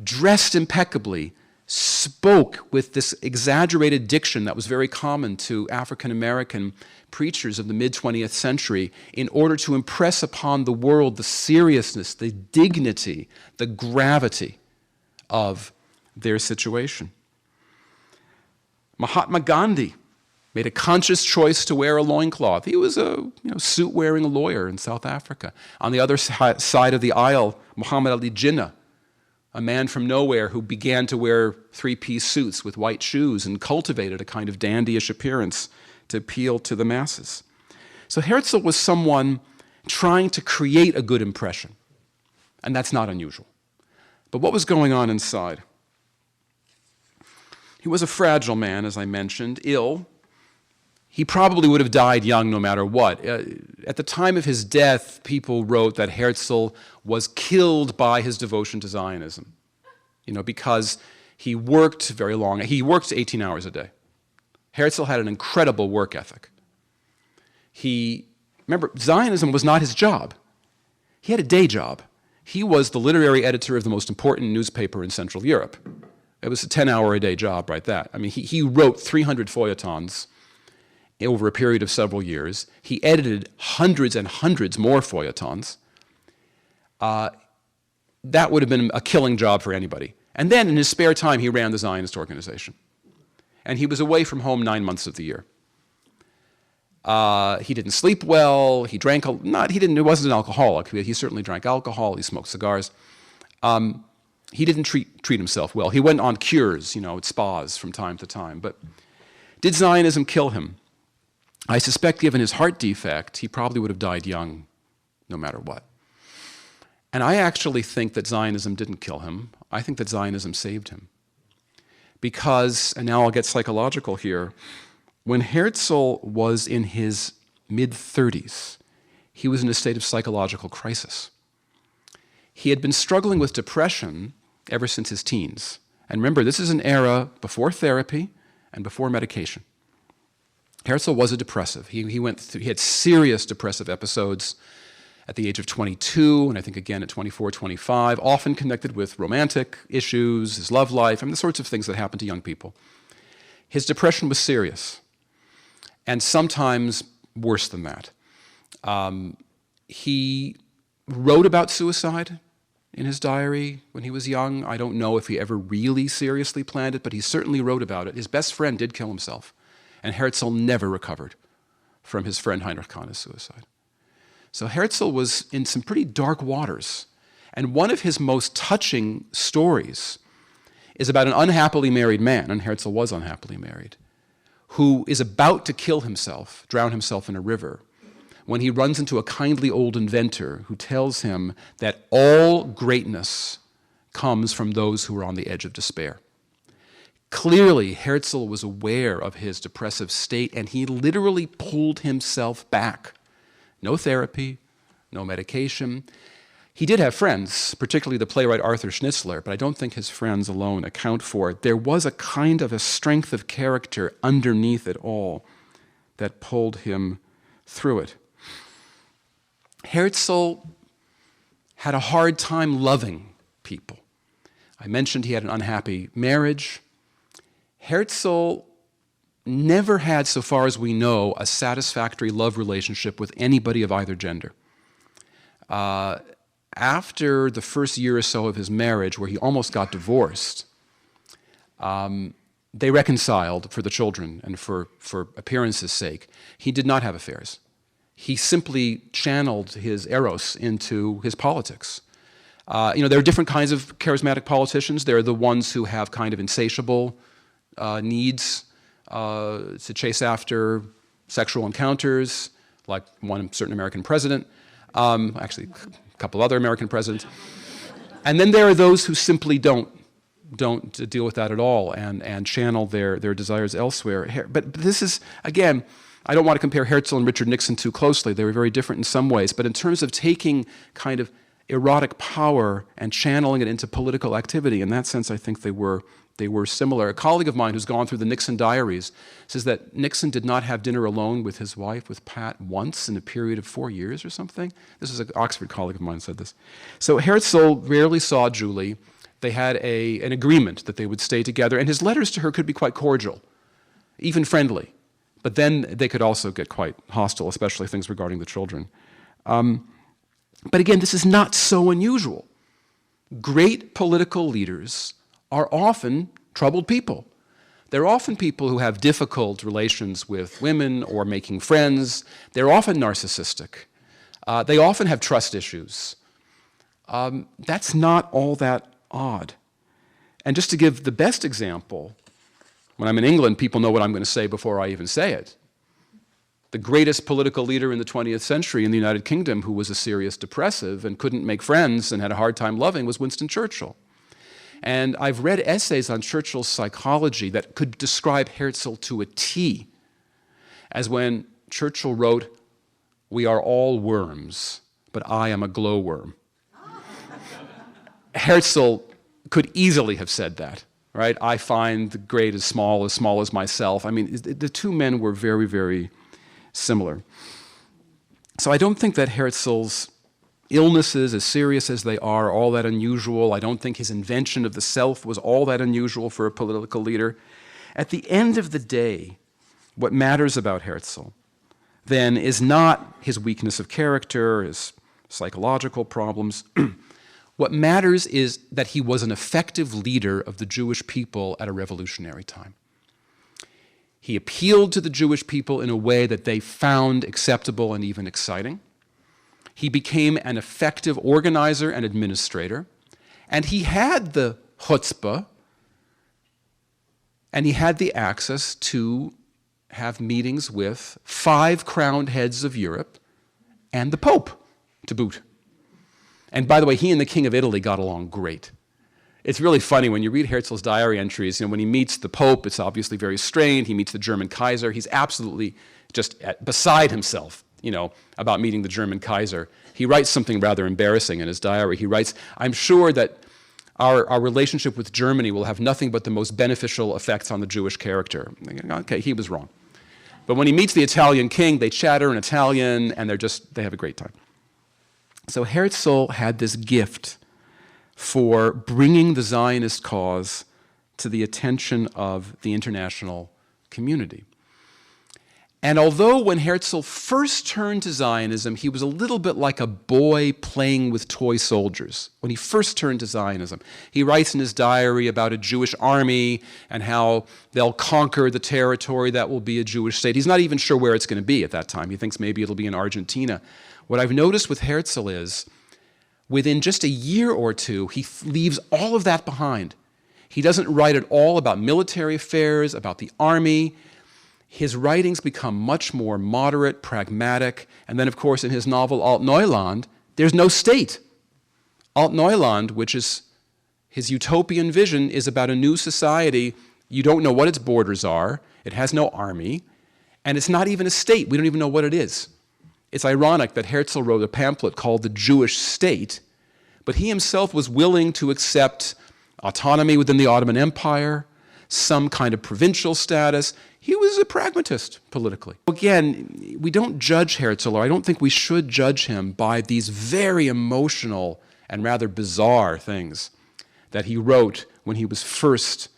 Speaker 4: dressed impeccably, spoke with this exaggerated diction that was very common to African American preachers of the mid-20th century in order to impress upon the world the seriousness, the dignity, the gravity of their situation. Mahatma Gandhi made a conscious choice to wear a loincloth. He was a suit-wearing lawyer in South Africa. On the other side of the aisle, Muhammad Ali Jinnah, a man from nowhere who began to wear three-piece suits with white shoes and cultivated a kind of dandyish appearance to appeal to the masses. So Herzl was someone trying to create a good impression, and that's not unusual. But what was going on inside? He was a fragile man, as I mentioned, ill. He probably would have died young no matter what. At the time of his death, people wrote that Herzl was killed by his devotion to Zionism, because he worked very long. He worked 18 hours a day. Herzl had an incredible work ethic. Remember, Zionism was not his job. He had a day job. He was the literary editor of the most important newspaper in Central Europe. It was a 10-hour-a-day job, right? He wrote 300 feuilletons over a period of several years. He edited hundreds and hundreds more feuilletons. That would have been a killing job for anybody. And then in his spare time, he ran the Zionist organization. And he was away from home 9 months of the year. He didn't sleep well. He drank, he wasn't an alcoholic. He certainly drank alcohol. He smoked cigars. He didn't treat himself well. He went on cures, at spas from time to time. But did Zionism kill him? I suspect, given his heart defect, he probably would have died young, no matter what. And I actually think that Zionism didn't kill him. I think that Zionism saved him. Because, and now I'll get psychological here, when Herzl was in his mid-30s, he was in a state of psychological crisis. He had been struggling with depression ever since his teens. And remember, this is an era before therapy and before medication. Herzl was a depressive. He had serious depressive episodes at the age of 22, and I think again at 24, 25, often connected with romantic issues, his love life, the sorts of things that happen to young people. His depression was serious, and sometimes worse than that. He wrote about suicide in his diary when he was young. I don't know if he ever really seriously planned it, but he certainly wrote about it. His best friend did kill himself. And Herzl never recovered from his friend Heinrich Kahne's suicide. So Herzl was in some pretty dark waters. And one of his most touching stories is about an unhappily married man, and Herzl was unhappily married, who is about to kill himself, drown himself in a river, when he runs into a kindly old inventor who tells him that all greatness comes from those who are on the edge of despair. Clearly, Herzl was aware of his depressive state, and he literally pulled himself back. No therapy, no medication. He did have friends, particularly the playwright Arthur Schnitzler, but I don't think his friends alone account for it. There was a kind of a strength of character underneath it all that pulled him through it. Herzl had a hard time loving people. I mentioned he had an unhappy marriage. Herzl never had, so far as we know, a satisfactory love relationship with anybody of either gender. After the first year or so of his marriage, where he almost got divorced, they reconciled for the children and for appearance's sake. He did not have affairs. He simply channeled his eros into his politics. There are different kinds of charismatic politicians. There are the ones who have kind of insatiable needs to chase after sexual encounters, like one certain American president, actually a couple other American presidents. And then there are those who simply don't deal with that at all and channel their desires elsewhere. But this is, again, I don't want to compare Herzl and Richard Nixon too closely. They were very different in some ways. But in terms of taking kind of erotic power and channeling it into political activity. In that sense, I think they were similar. A colleague of mine who's gone through the Nixon diaries says that Nixon did not have dinner alone with his wife, with Pat, once in a period of 4 years or something. This is an Oxford colleague of mine said this. So Herzl rarely saw Julie. They had an agreement that they would stay together, and his letters to her could be quite cordial, even friendly. But then they could also get quite hostile, especially things regarding the children. But again, this is not so unusual. Great political leaders are often troubled people. They're often people who have difficult relations with women or making friends. They're often narcissistic. They often have trust issues. That's not all that odd. And just to give the best example, when I'm in England, people know what I'm going to say before I even say it. The greatest political leader in the 20th century in the United Kingdom, who was a serious depressive and couldn't make friends and had a hard time loving, was Winston Churchill. And I've read essays on Churchill's psychology that could describe Herzl to a T, as when Churchill wrote, "We are all worms, but I am a glowworm." Herzl could easily have said that, right? I find the great as small as myself. I mean, the two men were very, very similar. So I don't think that Herzl's illnesses, as serious as they are, all that unusual. I don't think his invention of the self was all that unusual for a political leader. At the end of the day, what matters about Herzl then is not his weakness of character, his psychological problems. What matters is that he was an effective leader of the Jewish people at a revolutionary time. He appealed to the Jewish people in a way that they found acceptable and even exciting. He became an effective organizer and administrator, and he had the chutzpah, and he had the access to have meetings with 5 crowned heads of Europe and the Pope to boot. And by the way, he and the King of Italy got along great. It's really funny when you read Herzl's diary entries, when he meets the Pope, it's obviously very strained. He meets the German Kaiser. He's absolutely just beside himself, about meeting the German Kaiser. He writes something rather embarrassing in his diary. He writes, "I'm sure that our relationship with Germany will have nothing but the most beneficial effects on the Jewish character." Okay, he was wrong. But when he meets the Italian king, they chatter in Italian, and they have a great time. So Herzl had this gift for bringing the Zionist cause to the attention of the international community. And although when Herzl first turned to Zionism, he was a little bit like a boy playing with toy soldiers. When he first turned to Zionism, he writes in his diary about a Jewish army and how they'll conquer the territory that will be a Jewish state. He's not even sure where it's going to be at that time. He thinks maybe it'll be in Argentina. What I've noticed with Herzl is, within just a year or two, he leaves all of that behind. He doesn't write at all about military affairs, about the army. His writings become much more moderate, pragmatic, and then, of course, in his novel Altneuland, there's no state. Altneuland, which is his utopian vision, is about a new society. You don't know what its borders are. It has no army, and it's not even a state. We don't even know what it is. It's ironic that Herzl wrote a pamphlet called The Jewish State, but he himself was willing to accept autonomy within the Ottoman Empire, some kind of provincial status. He was a pragmatist politically. Again, we don't judge Herzl, or I don't think we should judge him by these very emotional and rather bizarre things that he wrote when he was first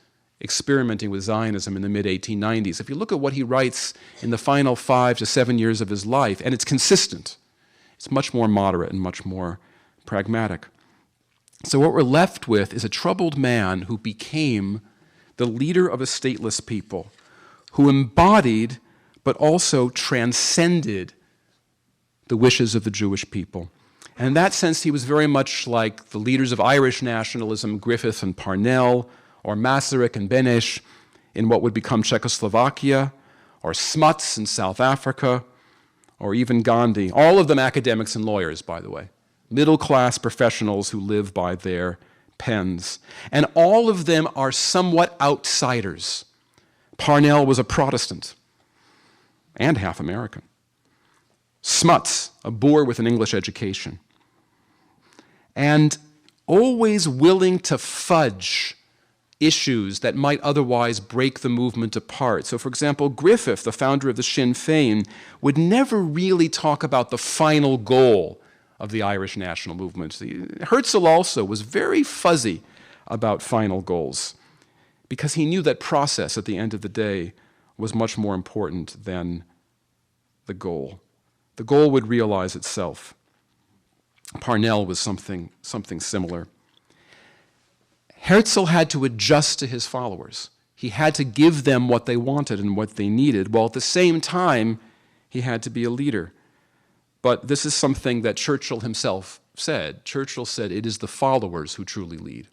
Speaker 4: experimenting with Zionism in the mid-1890s. If you look at what he writes in the final 5 to 7 years of his life, and it's consistent, it's much more moderate and much more pragmatic. So what we're left with is a troubled man who became the leader of a stateless people, who embodied but also transcended the wishes of the Jewish people. And in that sense, he was very much like the leaders of Irish nationalism, Griffith and Parnell, or Masaryk and Beneš in what would become Czechoslovakia, or Smuts in South Africa, or even Gandhi. All of them academics and lawyers, by the way. Middle-class professionals who live by their pens. And all of them are somewhat outsiders. Parnell was a Protestant and half American. Smuts, a Boer with an English education. and always willing to fudge issues that might otherwise break the movement apart. So, for example, Griffith, the founder of the Sinn Féin, would never really talk about the final goal of the Irish national movement. Herzl also was very fuzzy about final goals because he knew that process at the end of the day was much more important than the goal. The goal would realize itself. Parnell was something similar. Herzl had to adjust to his followers. He had to give them what they wanted and what they needed, while at the same time, he had to be a leader. But this is something that Churchill himself said. Churchill said, "It is the followers who truly lead."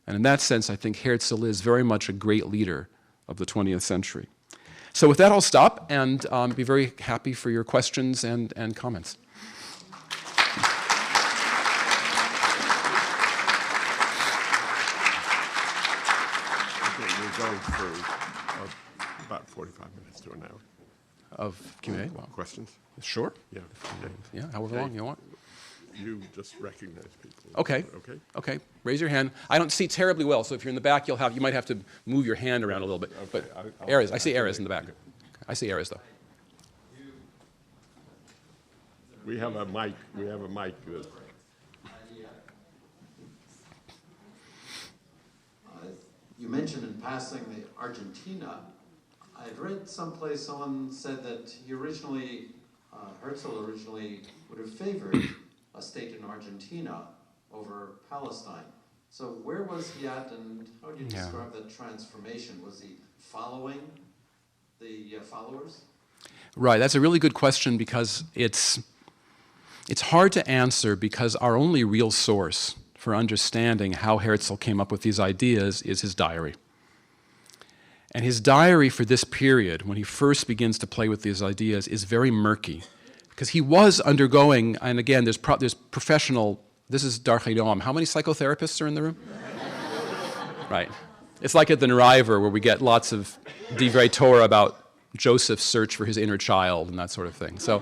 Speaker 4: And in that sense, I think Herzl is very much a great leader of the 20th century. So with that, I'll stop and be very happy for your questions and comments.
Speaker 3: Going through about 45 minutes to an hour.
Speaker 4: Of Q&A? Wow.
Speaker 3: Questions?
Speaker 4: Sure.
Speaker 3: Yeah.
Speaker 4: Yeah, however long you want.
Speaker 3: You just recognize people.
Speaker 4: Okay.
Speaker 3: Okay.
Speaker 4: Okay. Raise your hand. I don't see terribly well, so if you're in the back, you might have to move your hand around a little bit.
Speaker 3: Okay.
Speaker 4: But Ares, I see Ares in the back. I see Ares though.
Speaker 3: We have a mic.
Speaker 5: You mentioned in passing the Argentina. I'd read someplace someone said that Herzl originally would have favored a state in Argentina over Palestine. So where was he at, and how do you describe that transformation? Was he following the followers?
Speaker 4: Right, that's a really good question because it's hard to answer because our only real source for understanding how Herzl came up with these ideas is his diary. And his diary for this period, when he first begins to play with these ideas, is very murky because he was undergoing, and again, there's professional, this is Darchidom. How many psychotherapists are in the room? Right. It's like at the Neriver where we get lots of divrei Torah about Joseph's search for his inner child and that sort of thing. So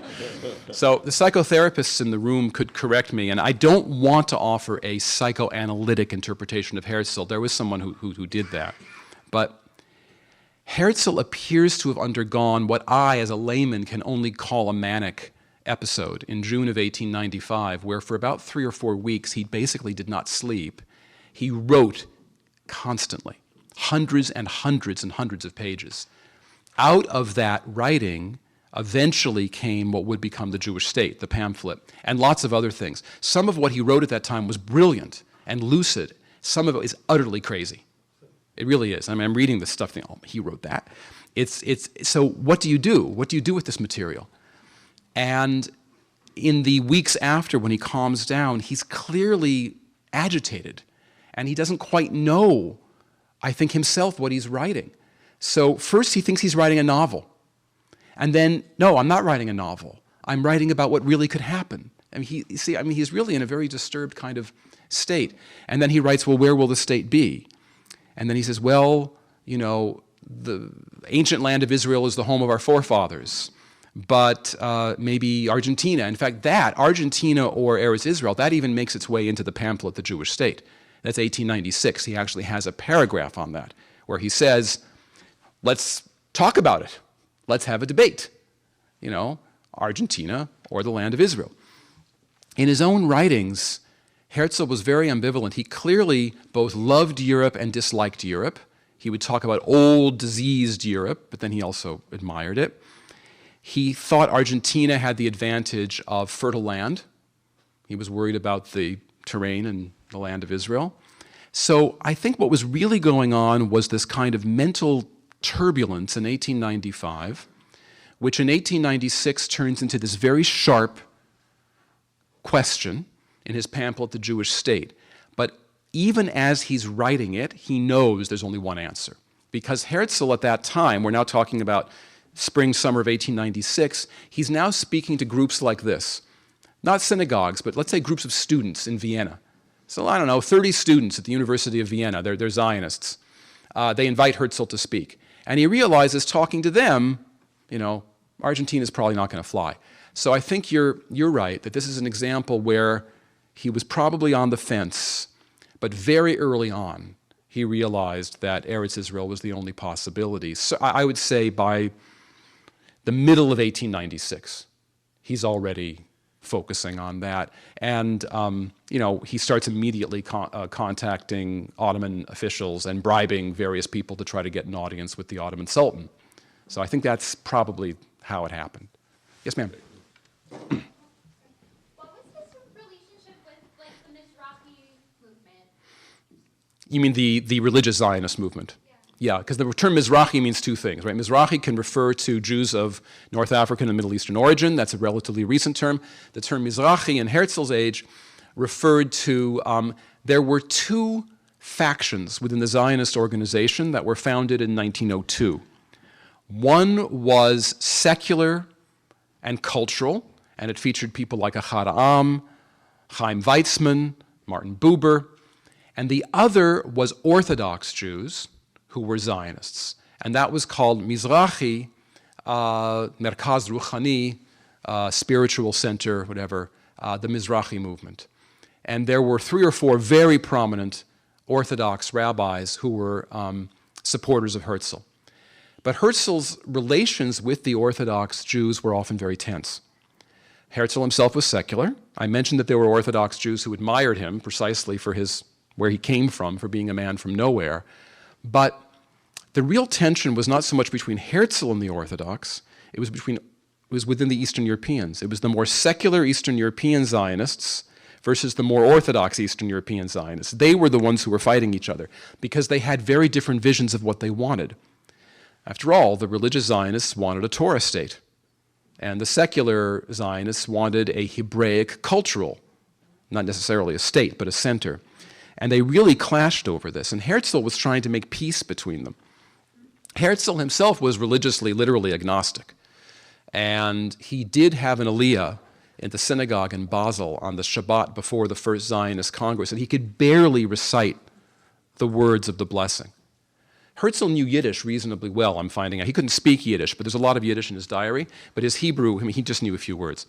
Speaker 4: the psychotherapists in the room could correct me, and I don't want to offer a psychoanalytic interpretation of Herzl. There was someone who did that. But Herzl appears to have undergone what I, as a layman, can only call a manic episode in June of 1895, where for about 3 or 4 weeks he basically did not sleep. He wrote constantly, hundreds and hundreds and hundreds of pages. Out of that writing eventually came what would become the Jewish State, the pamphlet, and lots of other things. Some of what he wrote at that time was brilliant and lucid. Some of it is utterly crazy. It really is. I mean, I'm reading this stuff thinking, oh, he wrote that. So what do you do? What do you do with this material? And in the weeks after, when he calms down, he's clearly agitated. And he doesn't quite know, I think, himself what he's writing. So first he thinks he's writing a novel. And then, no, I'm not writing a novel. I'm writing about what really could happen. I mean, he's really in a very disturbed kind of state. And then he writes, well, where will the state be? And then he says, well, you know, the ancient land of Israel is the home of our forefathers, but maybe Argentina. In fact, Argentina or Eretz Israel, that even makes its way into the pamphlet, The Jewish State. That's 1896. He actually has a paragraph on that where he says, let's talk about it. Let's have a debate. You know, Argentina or the land of Israel. In his own writings, Herzl was very ambivalent. He clearly both loved Europe and disliked Europe. He would talk about old, diseased Europe, but then he also admired it. He thought Argentina had the advantage of fertile land. He was worried about the terrain in the land of Israel. So I think what was really going on was this kind of mental turbulence in 1895, which in 1896 turns into this very sharp question in his pamphlet, The Jewish State. But even as he's writing it, he knows there's only one answer. Because Herzl at that time, we're now talking about spring, summer of 1896, he's now speaking to groups like this. Not synagogues, but let's say groups of students in Vienna. So I don't know, 30 students at the University of Vienna, they're Zionists. They invite Herzl to speak. And he realizes talking to them, you know, Argentina's probably not going to fly. So I think you're right, that this is an example where he was probably on the fence, but very early on, he realized that Eretz Israel was the only possibility. So I would say by the middle of 1896, he's already focusing on that. And he starts immediately contacting Ottoman officials and bribing various people to try to get an audience with the Ottoman Sultan. So I think that's probably how it happened. Yes, ma'am.
Speaker 6: What was his relationship with the Mizrahi movement?
Speaker 4: You mean the religious Zionist movement? Yeah, because the term Mizrahi means two things, right? Mizrahi can refer to Jews of North African and Middle Eastern origin. That's a relatively recent term. The term Mizrahi in Herzl's age referred to, there were two factions within the Zionist organization that were founded in 1902. One was secular and cultural, and it featured people like Ahad Ha'am, Chaim Weizmann, Martin Buber, and the other was Orthodox Jews who were Zionists, and that was called Mizrahi, Merkaz Ruchani, spiritual center, whatever, the Mizrahi movement. And there were 3 or 4 very prominent Orthodox rabbis who were supporters of Herzl. But Herzl's relations with the Orthodox Jews were often very tense. Herzl himself was secular. I mentioned that there were Orthodox Jews who admired him precisely for where he came from, for being a man from nowhere. But the real tension was not so much between Herzl and the Orthodox, it was within the Eastern Europeans. It was the more secular Eastern European Zionists versus the more Orthodox Eastern European Zionists. They were the ones who were fighting each other because they had very different visions of what they wanted. After all, the religious Zionists wanted a Torah state, and the secular Zionists wanted a Hebraic cultural, not necessarily a state, but a center. And they really clashed over this, and Herzl was trying to make peace between them. Herzl himself was religiously, literally agnostic, and he did have an aliyah in the synagogue in Basel on the Shabbat before the first Zionist Congress, and he could barely recite the words of the blessing. Herzl knew Yiddish reasonably well, I'm finding out. He couldn't speak Yiddish, but there's a lot of Yiddish in his diary, but his Hebrew, he just knew a few words.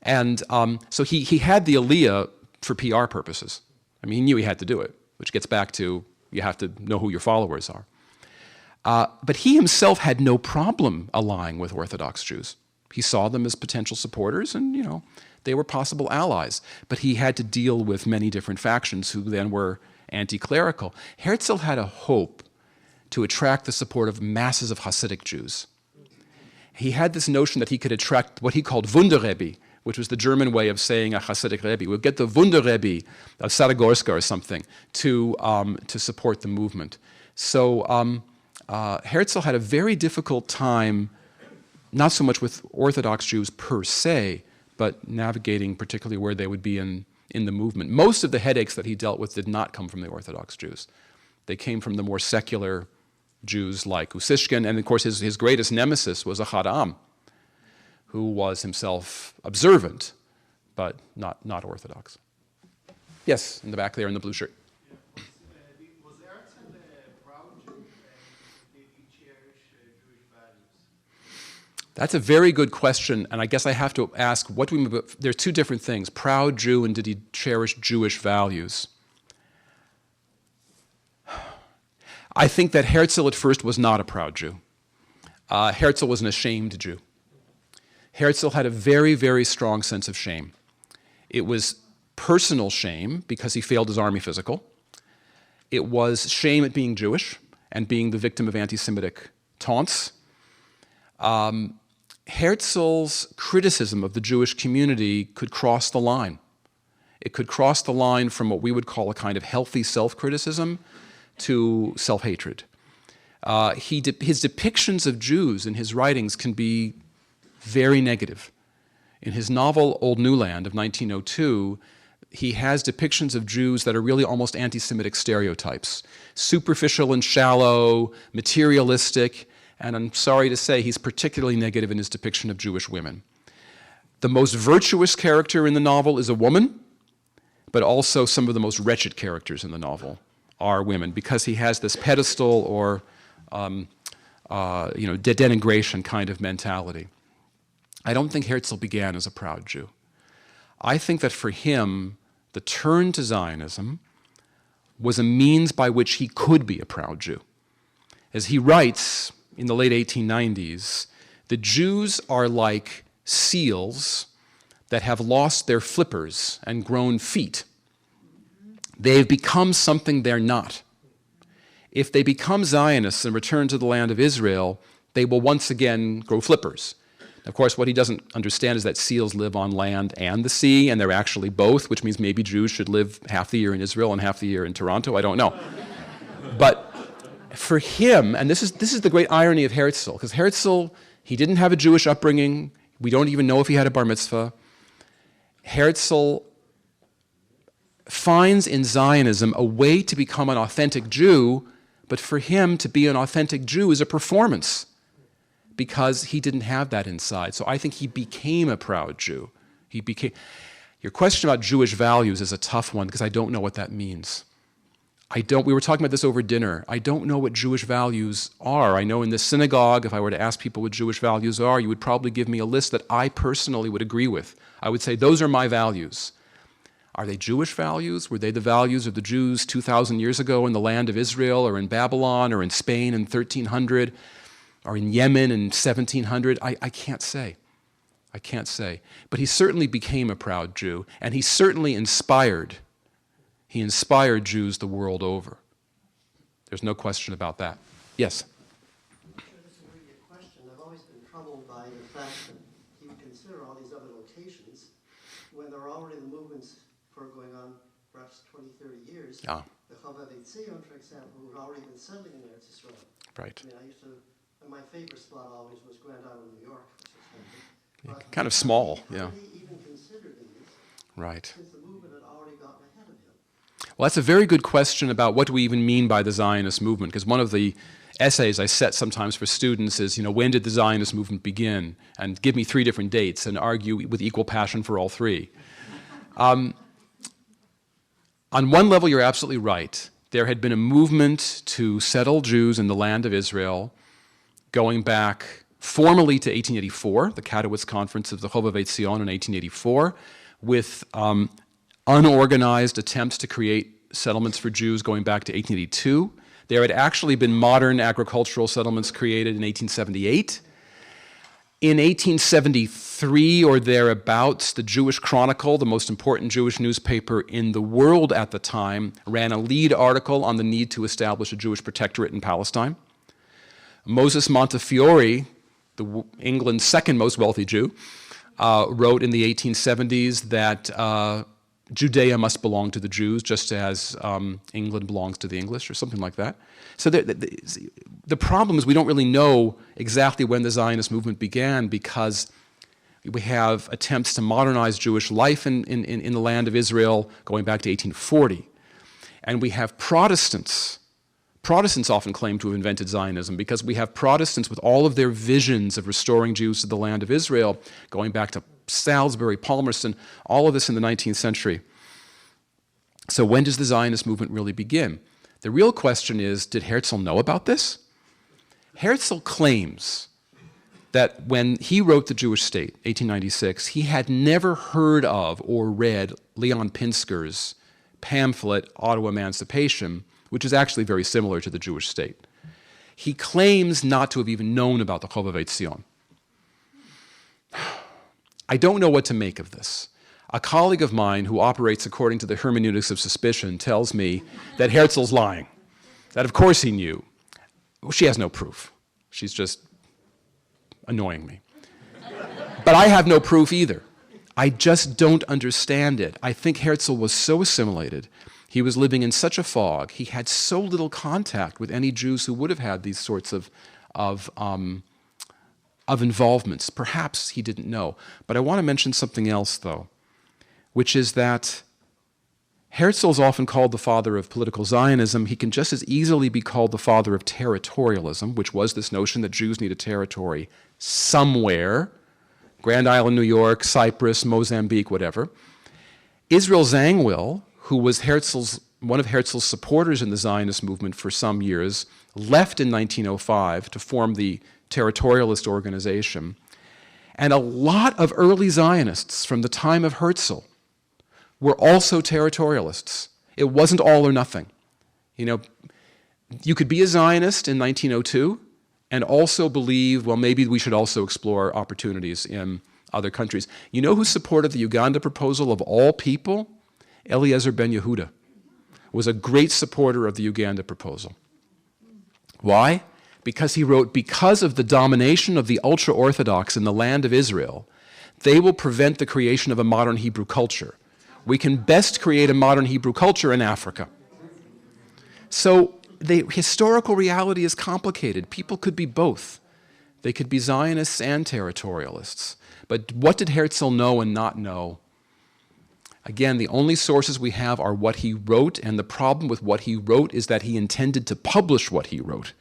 Speaker 4: And so he had the aliyah for PR purposes. He knew he had to do it, which gets back to you have to know who your followers are. But he himself had no problem allying with Orthodox Jews. He saw them as potential supporters, and they were possible allies. But he had to deal with many different factions who then were anti-clerical. Herzl had a hope to attract the support of masses of Hasidic Jews. He had this notion that he could attract what he called Wunderrebbe, which was the German way of saying a Hasidic Rebbe. We'll get the Wunderrebbe of Saragorska or something to support the movement. So Herzl had a very difficult time, not so much with Orthodox Jews per se, but navigating particularly where they would be in the movement. Most of the headaches that he dealt with did not come from the Orthodox Jews. They came from the more secular Jews like Usishkin, and of course his greatest nemesis was Ahad Ha'am, who was himself observant, but not Orthodox. Yes, in the back there in the blue shirt.
Speaker 7: Was Herzl a proud Jew, and did he cherish Jewish values?
Speaker 4: That's a very good question, and I guess I have to ask, what do we mean? There's two different things, proud Jew and did he cherish Jewish values? I think that Herzl at first was not a proud Jew. Herzl was an ashamed Jew. Herzl had a very, very strong sense of shame. It was personal shame because he failed his army physical. It was shame at being Jewish and being the victim of anti-Semitic taunts. Herzl's criticism of the Jewish community could cross the line. It could cross the line from what we would call a kind of healthy self-criticism to self-hatred. His depictions of Jews in his writings can be very negative. In his novel Old New Land of 1902, he has depictions of Jews that are really almost anti-Semitic stereotypes, superficial and shallow, materialistic, and I'm sorry to say he's particularly negative in his depiction of Jewish women. The most virtuous character in the novel is a woman, but also some of the most wretched characters in the novel are women, because he has this pedestal or denigration kind of mentality. I don't think Herzl began as a proud Jew. I think that for him, the the turn to Zionism was a means by which he could be a proud Jew. As he writes in the late 1890s, the Jews are like seals that have lost their flippers and grown feet. They've become something they're not. If they become Zionists and return to the land of Israel, they will once again grow flippers. Of course, what he doesn't understand is that seals live on land and the sea, and they're actually both, which means maybe Jews should live half the year in Israel and half the year in Toronto. I don't know. But for him, and this is the great irony of Herzl, because Herzl, he didn't have a Jewish upbringing. We don't even know if he had a bar mitzvah. Herzl finds in Zionism a way to become an authentic Jew, but for him to be an authentic Jew is a performance, because he didn't have that inside. So I think he became a proud Jew. Your question about Jewish values is a tough one, because I don't know what that means. We were talking about this over dinner. I don't know what Jewish values are. I know in this synagogue, if I were to ask people what Jewish values are, you would probably give me a list that I personally would agree with. I would say, those are my values. Are they Jewish values? Were they the values of the Jews 2,000 years ago in the land of Israel, or in Babylon, or in Spain in 1300, or in Yemen in 1700? I can't say. I can't say. But he certainly became a proud Jew, and he certainly inspired Jews the world over. There's no question about that. Yes?
Speaker 8: I'm sure this is a really good question. I've always been troubled by the fact that he would consider all these other locations when there are already the movements for going on perhaps 20, 30 years.
Speaker 4: Yeah.
Speaker 8: The Chavavei Tzion, for example, who had already been settling in Eretz Yisrael.
Speaker 4: Right.
Speaker 8: I mean, my favorite spot always was Grand Island, New York, which is fantastic.
Speaker 4: Kind of small, yeah.
Speaker 8: How did he even consider these?
Speaker 4: Right.
Speaker 8: Since the movement had already gotten ahead of him.
Speaker 4: Well, that's a very good question about what do we even mean by the Zionist movement, because one of the essays I set sometimes for students is, when did the Zionist movement begin? And give me 3 different dates and argue with equal passion for all 3. On one level, you're absolutely right. There had been a movement to settle Jews in the land of Israel going back formally to 1884, the Katowice Conference of the Chovavei Tzion in 1884, with unorganized attempts to create settlements for Jews going back to 1882. There had actually been modern agricultural settlements created in 1878. In 1873 or thereabouts, the Jewish Chronicle, the most important Jewish newspaper in the world at the time, ran a lead article on the need to establish a Jewish protectorate in Palestine. Moses Montefiore, England's second most wealthy Jew, wrote in the 1870s that Judea must belong to the Jews, just as England belongs to the English, or something like that. So the problem is we don't really know exactly when the Zionist movement began, because we have attempts to modernize Jewish life in the land of Israel going back to 1840. And we have Protestants. Protestants often claim to have invented Zionism, because we have Protestants with all of their visions of restoring Jews to the land of Israel going back to Salisbury, Palmerston, all of this in the 19th century. So when does the Zionist movement really begin? The real question is, did Herzl know about this? Herzl claims that when he wrote The Jewish State, 1896, he had never heard of or read Leon Pinsker's pamphlet, Auto-Emancipation, which is actually very similar to The Jewish State. He claims not to have even known about the Chovavei Tzion. I don't know what to make of this. A colleague of mine who operates according to the hermeneutics of suspicion tells me that Herzl's lying, that of course he knew. Well, she has no proof. She's just annoying me. But I have no proof either. I just don't understand it. I think Herzl was so assimilated. He was living in such a fog. He had so little contact with any Jews who would have had these sorts of involvements. Perhaps he didn't know. But I want to mention something else, though, which is that Herzl is often called the father of political Zionism. He can just as easily be called the father of territorialism, which was this notion that Jews need a territory somewhere, Grand Island, New York, Cyprus, Mozambique, whatever. Israel Zangwill, who was one of Herzl's supporters in the Zionist movement for some years, left in 1905 to form the territorialist organization. And a lot of early Zionists from the time of Herzl were also territorialists. It wasn't all or nothing. You know, you could be a Zionist in 1902 and also believe, well, maybe we should also explore opportunities in other countries. You know who supported the Uganda proposal of all people? Eliezer Ben Yehuda was a great supporter of the Uganda proposal. Why? Because he wrote, because of the domination of the ultra-Orthodox in the land of Israel, they will prevent the creation of a modern Hebrew culture. We can best create a modern Hebrew culture in Africa. So the historical reality is complicated. People could be both. They could be Zionists and territorialists. But what did Herzl know and not know? Again, the only sources we have are what he wrote, and the problem with what he wrote is that he intended to publish what he wrote.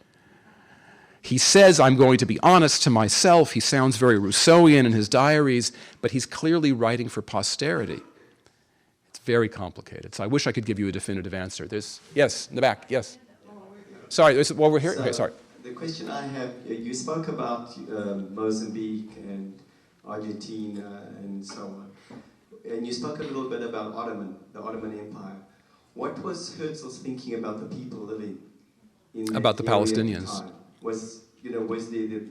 Speaker 4: He says, I'm going to be honest to myself. He sounds very Rousseauian in his diaries, but he's clearly writing for posterity. It's very complicated. So I wish I could give you a definitive answer. There's, yes, in the back, yes. Sorry, there's, well, we're here. Okay, sorry.
Speaker 9: The question I have, you spoke about Mozambique and Argentina and so on. And you spoke a little bit about the Ottoman Empire. What was Herzl's thinking about the people living in that
Speaker 4: about the
Speaker 9: area
Speaker 4: Palestinians?
Speaker 9: at the time? Was the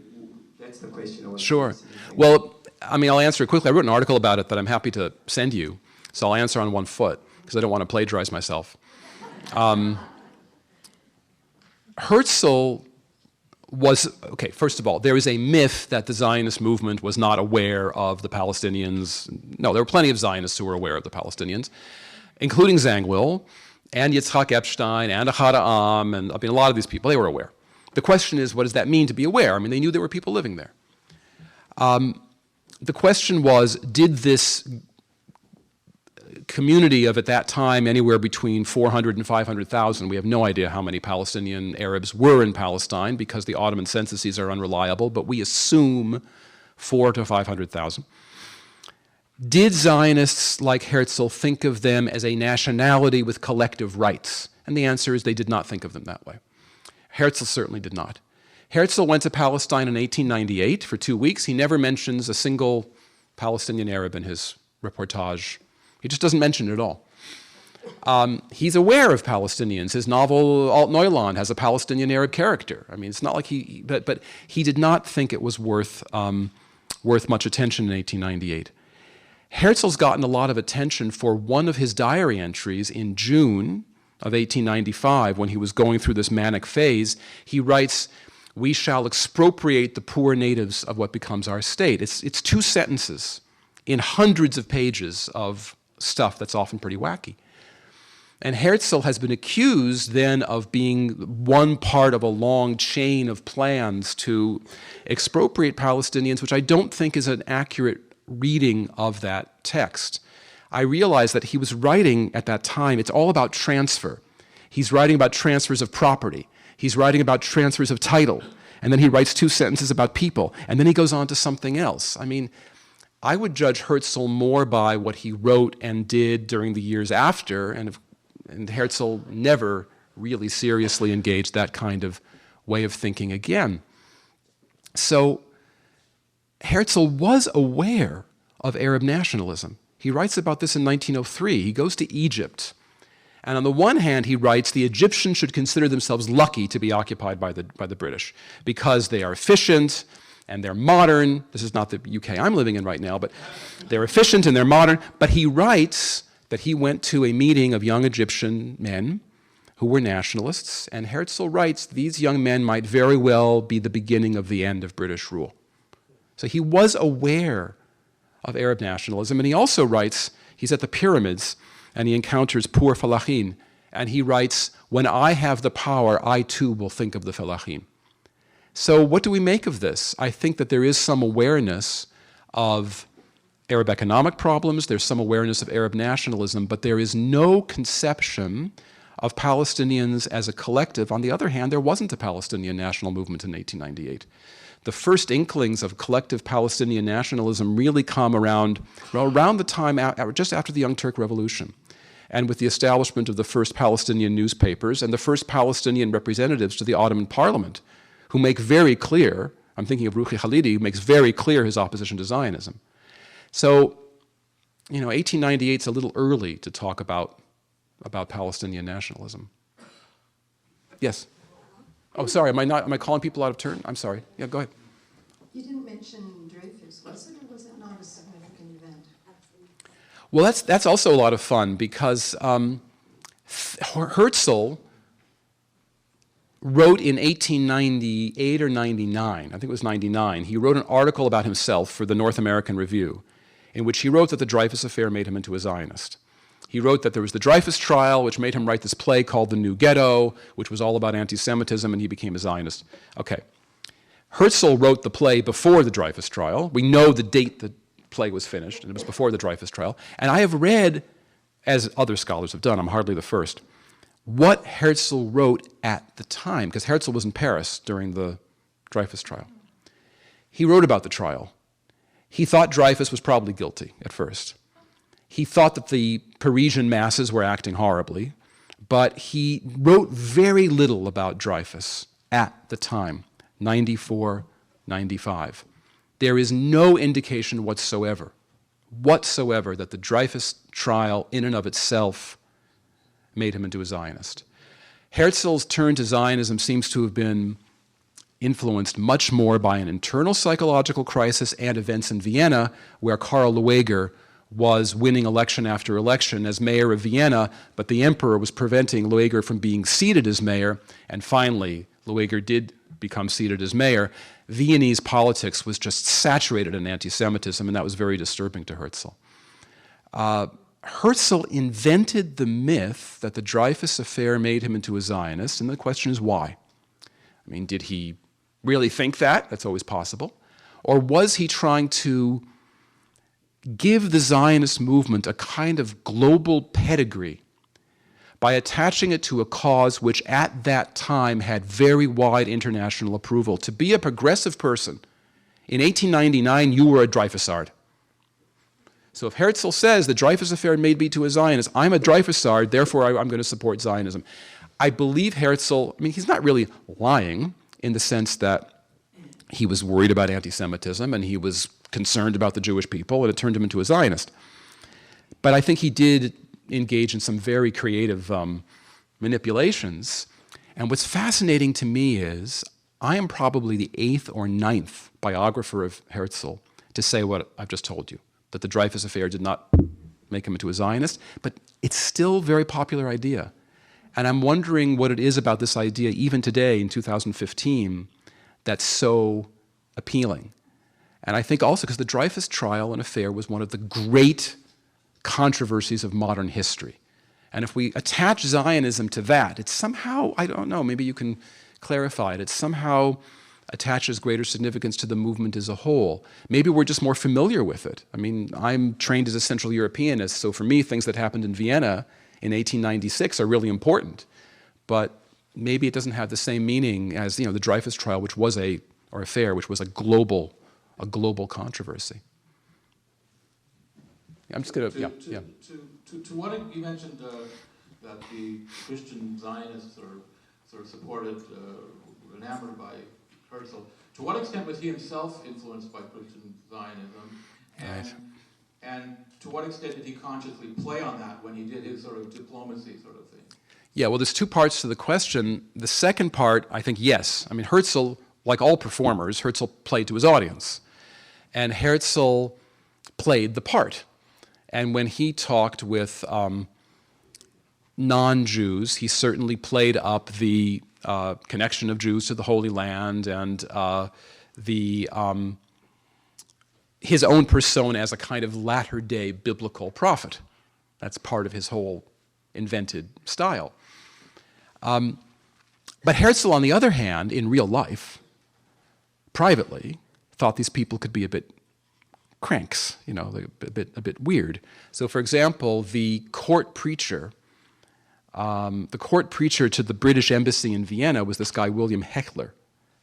Speaker 9: that's the question.
Speaker 4: Sure. Well, I mean, I'll answer it quickly. I wrote an article about it that I'm happy to send you, so I'll answer on one foot, because I don't want to plagiarize myself. Herzl was, okay, first of all, there is a myth that the Zionist movement was not aware of the Palestinians. No, there were plenty of Zionists who were aware of the Palestinians, including Zangwill and Yitzhak Epstein and Ahad Ha'am, and I mean, a lot of these people, they were aware. The question is, what does that mean to be aware? I mean, they knew there were people living there. The question was, did this community of, at that time, anywhere between 400 and 500,000, we have no idea how many Palestinian Arabs were in Palestine because the Ottoman censuses are unreliable, but we assume 400 to 500,000. Did Zionists like Herzl think of them as a nationality with collective rights? And the answer is they did not think of them that way. Herzl certainly did not. Herzl went to Palestine in 1898 for 2 weeks. He never mentions a single Palestinian Arab in his reportage. He just doesn't mention it at all. He's aware of Palestinians. His novel Alt Neuland has a Palestinian Arab character. I mean, it's not like but he did not think it was worth much attention in 1898. Herzl's gotten a lot of attention for one of his diary entries in June of 1895, when he was going through this manic phase. He writes, "We shall expropriate the poor natives of what becomes our state." It's 2 sentences in hundreds of pages of stuff that's often pretty wacky. And Herzl has been accused then of being one part of a long chain of plans to expropriate Palestinians, which I don't think is an accurate reading of that text. I realized that he was writing at that time, it's all about transfer. He's writing about transfers of property. He's writing about transfers of title. And then he writes 2 sentences about people. And then he goes on to something else. I mean, I would judge Herzl more by what he wrote and did during the years after, and Herzl never really seriously engaged that kind of way of thinking again. So Herzl was aware of Arab nationalism. He writes about this in 1903. He goes to Egypt. And on the one hand, he writes, the Egyptians should consider themselves lucky to be occupied by the British because they are efficient and they're modern. This is not the UK I'm living in right now, but they're efficient and they're modern. But he writes that he went to a meeting of young Egyptian men who were nationalists, and Herzl writes these young men might very well be the beginning of the end of British rule. So he was aware of Arab nationalism, and he also writes, he's at the pyramids, and he encounters poor Falaheen, and he writes, when I have the power, I too will think of the Falaheen. So what do we make of this? I think that there is some awareness of Arab economic problems, there's some awareness of Arab nationalism, but there is no conception of Palestinians as a collective. On the other hand, there wasn't a Palestinian national movement in 1898. The first inklings of collective Palestinian nationalism really come around the time, just after the Young Turk Revolution, and with the establishment of the first Palestinian newspapers and the first Palestinian representatives to the Ottoman Parliament, who make very clear, I'm thinking of Ruhi Khalidi, who makes very clear his opposition to Zionism. So 1898 is a little early to talk about Palestinian nationalism. Yes. Oh, sorry. Am I calling people out of turn? I'm sorry. Yeah, go ahead.
Speaker 10: You didn't mention Dreyfus, was it, or was it not a significant event?
Speaker 4: Well, that's also a lot of fun because Herzl wrote in 1898 or 99, I think it was 99, he wrote an article about himself for the North American Review in which he wrote that the Dreyfus Affair made him into a Zionist. He wrote that there was the Dreyfus trial, which made him write this play called The New Ghetto, which was all about anti-Semitism, and he became a Zionist. Okay. Herzl wrote the play before the Dreyfus trial. We know the date the play was finished, and it was before the Dreyfus trial. And I have read, as other scholars have done, I'm hardly the first, what Herzl wrote at the time, because Herzl was in Paris during the Dreyfus trial. He wrote about the trial. He thought Dreyfus was probably guilty at first. He thought that the Parisian masses were acting horribly, but he wrote very little about Dreyfus at the time, 94, 95. There is no indication whatsoever that the Dreyfus trial in and of itself made him into a Zionist. Herzl's turn to Zionism seems to have been influenced much more by an internal psychological crisis and events in Vienna, where Karl Lueger was winning election after election as mayor of Vienna, but the emperor was preventing Lueger from being seated as mayor, and finally Lueger did become seated as mayor. Viennese politics was just saturated in anti-Semitism, and that was very disturbing to Herzl. Herzl invented the myth that the Dreyfus Affair made him into a Zionist, and the question is why? I mean, did he really think that? That's always possible. Or was he trying to give the Zionist movement a kind of global pedigree by attaching it to a cause which at that time had very wide international approval? To be a progressive person, in 1899 you were a Dreyfusard. So if Herzl says the Dreyfus Affair made me to a Zionist, I'm a Dreyfusard, therefore I'm going to support Zionism. I believe Herzl, I mean, he's not really lying in the sense that he was worried about anti-Semitism and he was concerned about the Jewish people, and it turned him into a Zionist. But I think he did engage in some very creative manipulations. And what's fascinating to me is I am probably the 8th or 9th biographer of Herzl to say what I've just told you, that the Dreyfus Affair did not make him into a Zionist, but it's still a very popular idea. And I'm wondering what it is about this idea, even today in 2015, that's so appealing. And I think also because the Dreyfus trial and affair was one of the great controversies of modern history. And if we attach Zionism to that, it's somehow, I don't know, maybe you can clarify it, it somehow attaches greater significance to the movement as a whole. Maybe we're just more familiar with it. I mean, I'm trained as a Central Europeanist, so for me, things that happened in Vienna in 1896 are really important. But maybe it doesn't have the same meaning as, the Dreyfus trial, which was or affair, which was a global controversy. I'm just going to, yeah.
Speaker 5: To what you mentioned that the Christian Zionists are sort of supported, enamored by Herzl. To what extent was he himself influenced by Christian Zionism? And to what extent did he consciously play on that when he did his sort of diplomacy sort of thing?
Speaker 4: Yeah, well, there's two parts to the question. The second part, I think, yes. I mean, Herzl, like all performers, Herzl played to his audience. And Herzl played the part. And when he talked with non-Jews, he certainly played up the connection of Jews to the Holy Land and his own persona as a kind of latter-day biblical prophet. That's part of his whole invented style. But Herzl, on the other hand, in real life, privately, thought these people could be a bit cranks, a bit weird. So, for example, the court preacher to the British embassy in Vienna was this guy, William Hechler.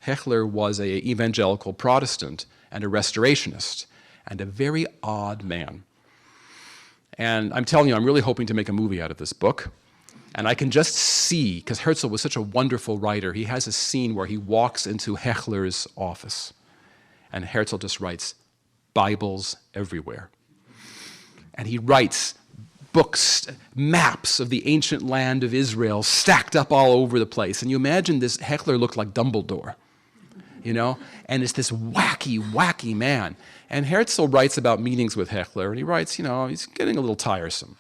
Speaker 4: Hechler was an evangelical Protestant and a restorationist, and a very odd man. And I'm telling you, I'm really hoping to make a movie out of this book. And I can just see, because Herzl was such a wonderful writer, he has a scene where he walks into Hechler's office, and Herzl just writes, Bibles everywhere. And he writes books, maps of the ancient land of Israel stacked up all over the place. And you imagine this Heckler looked like Dumbledore, you know? And it's this wacky, wacky man. And Herzl writes about meetings with Heckler, and he writes, you know, he's getting a little tiresome.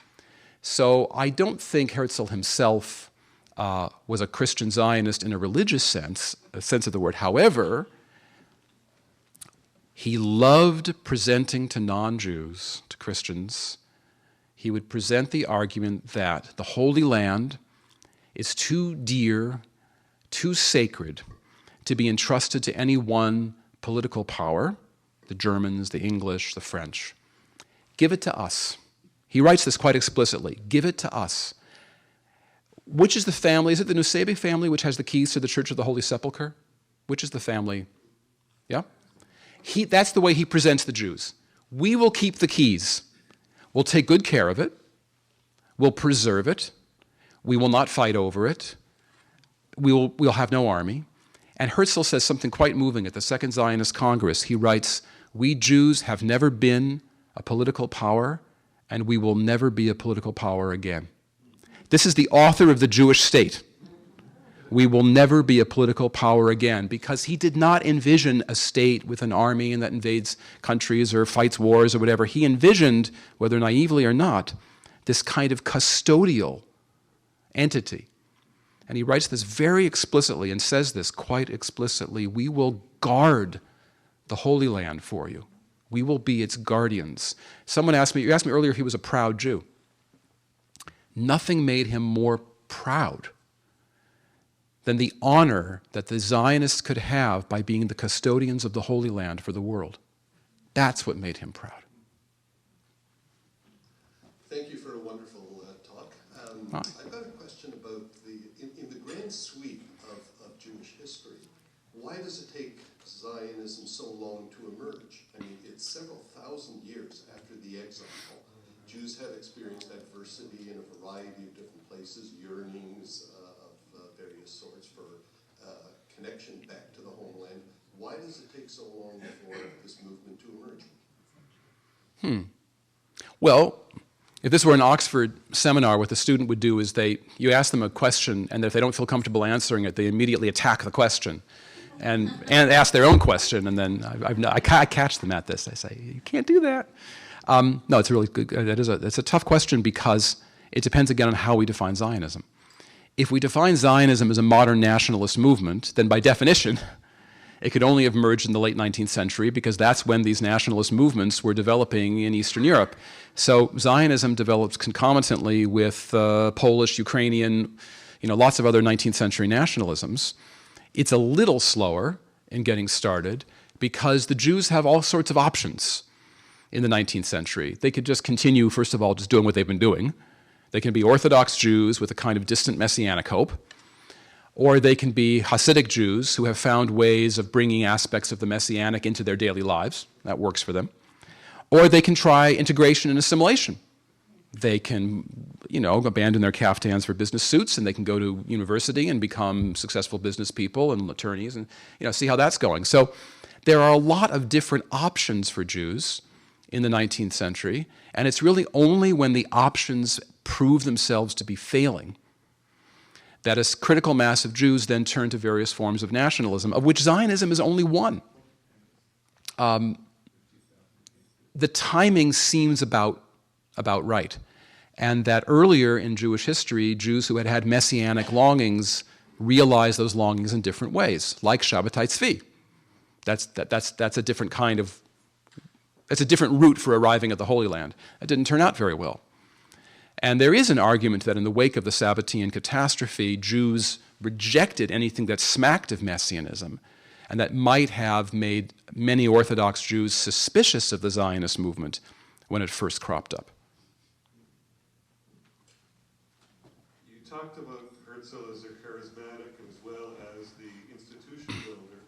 Speaker 4: So I don't think Herzl himself was a Christian Zionist in a religious sense, a sense of the word. However, he loved presenting to non-Jews, to Christians, he would present the argument that the Holy Land is too dear, too sacred to be entrusted to any one political power, the Germans, the English, the French. Give it to us. He writes this quite explicitly. Give it to us. Which is the family? Is it the Nusseibeh family which has the keys to the Church of the Holy Sepulchre? Which is the family? Yeah? That's the way he presents the Jews. We will keep the keys. We'll take good care of it. We'll preserve it. We will not fight over it. We'll have no army. And Herzl says something quite moving at the Second Zionist Congress. He writes, "We Jews have never been a political power, and we will never be a political power again." This is the author of the Jewish state. We will never be a political power again, because he did not envision a state with an army and that invades countries or fights wars or whatever. He envisioned, whether naively or not, this kind of custodial entity. And he writes this very explicitly and says this quite explicitly: we will guard the Holy Land for you. We will be its guardians. Someone asked me, you asked me earlier if he was a proud Jew. Nothing made him more proud than the honor that the Zionists could have by being the custodians of the Holy Land for the world. That's what made him proud.
Speaker 11: Thank you for a wonderful talk. I've got a question about in the grand sweep of Jewish history, why does it take Zionism so long to emerge? I mean, it's several thousand years after the exile. Jews have experienced adversity in a variety of different places, yearnings of various sorts for connection back to the homeland. Why does it take so long for this movement to emerge?
Speaker 4: Well, if this were an Oxford seminar, what the student would do is you ask them a question, and if they don't feel comfortable answering it, they immediately attack the question and ask their own question, and then I catch them at this. I say, you can't do that. No, it's a really good. It's a tough question because it depends again on how we define Zionism. If we define Zionism as a modern nationalist movement, then by definition, it could only have emerged in the late 19th century because that's when these nationalist movements were developing in Eastern Europe. So Zionism develops concomitantly with Polish, Ukrainian, lots of other 19th century nationalisms. It's a little slower in getting started because the Jews have all sorts of options in the 19th century. They could just continue, first of all, just doing what they've been doing. They can be Orthodox Jews with a kind of distant messianic hope, or they can be Hasidic Jews who have found ways of bringing aspects of the messianic into their daily lives. That works for them. Or they can try integration and assimilation. They can, abandon their caftans for business suits, and they can go to university and become successful business people and attorneys and, see how that's going. So there are a lot of different options for Jews in the 19th century, and it's really only when the options prove themselves to be failing that a critical mass of Jews then turn to various forms of nationalism, of which Zionism is only one. The timing seems about right, and that earlier in Jewish history, Jews who had had messianic longings realized those longings in different ways, like Shabbatai Tzvi. That's a different kind of. That's a different route for arriving at the Holy Land. That didn't turn out very well. And there is an argument that in the wake of the Sabbatean catastrophe, Jews rejected anything that smacked of Messianism, and that might have made many Orthodox Jews suspicious of the Zionist movement when it first cropped up.
Speaker 11: You talked about Herzl as a charismatic as well as the institution builder,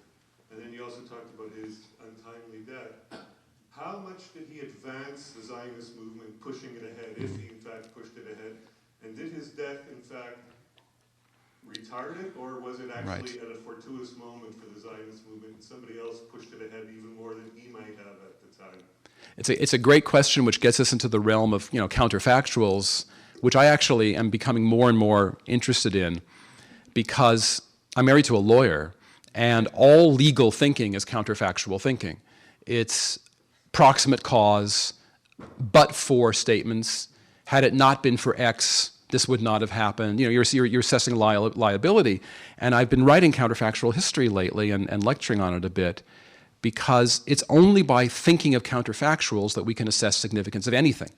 Speaker 11: and then you also talked about his untimely death. How much did he advance the Zionist movement, pushing it ahead, if he in fact pushed it ahead? And did his death in fact retard it, or was it actually at a fortuitous moment for the Zionist movement and somebody else pushed it ahead even more than he might have at the time?
Speaker 4: It's a great question which gets us into the realm of counterfactuals, which I actually am becoming more and more interested in because I'm married to a lawyer, and all legal thinking is counterfactual thinking. It's proximate cause, but for statements. Had it not been for X, this would not have happened. You're assessing liability. And I've been writing counterfactual history lately and lecturing on it a bit because it's only by thinking of counterfactuals that we can assess significance of anything.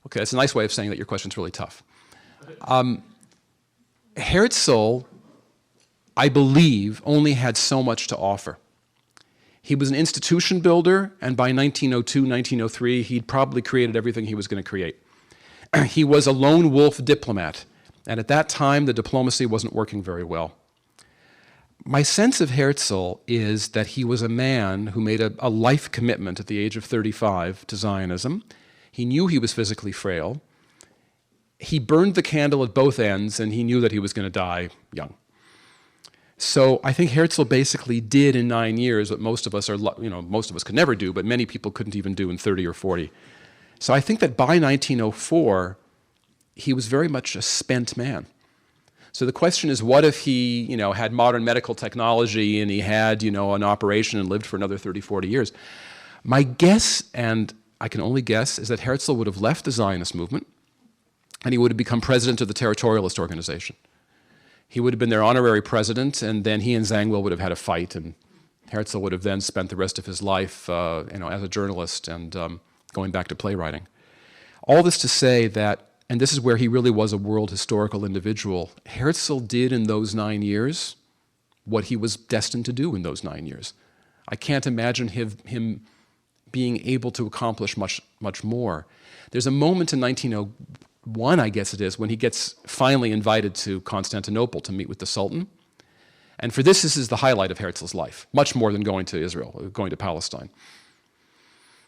Speaker 4: Okay, that's a nice way of saying that your question's really tough. Herzl, I believe, only had so much to offer. He was an institution builder, and by 1902, 1903, he'd probably created everything he was going to create. He was a lone wolf diplomat, and at that time, the diplomacy wasn't working very well. My sense of Herzl is that he was a man who made a life commitment at the age of 35 to Zionism. He knew he was physically frail. He burned the candle at both ends, and he knew that he was going to die young. So I think Herzl basically did in 9 years what most of us could never do, but many people couldn't even do in 30 or 40. So I think that by 1904, he was very much a spent man. So the question is, what if he, had modern medical technology and he had, an operation and lived for another 30, 40 years? My guess, and I can only guess, is that Herzl would have left the Zionist movement and he would have become president of the Territorialist organization. He would have been their honorary president, and then he and Zangwill would have had a fight, and Herzl would have then spent the rest of his life, as a journalist and going back to playwriting. All this to say that, and this is where he really was a world historical individual, Herzl did in those 9 years what he was destined to do in those 9 years. I can't imagine him being able to accomplish much, much more. There's a moment in 1901, I guess it is, when he gets finally invited to Constantinople to meet with the Sultan. And for this is the highlight of Herzl's life, much more than going to Israel, going to Palestine.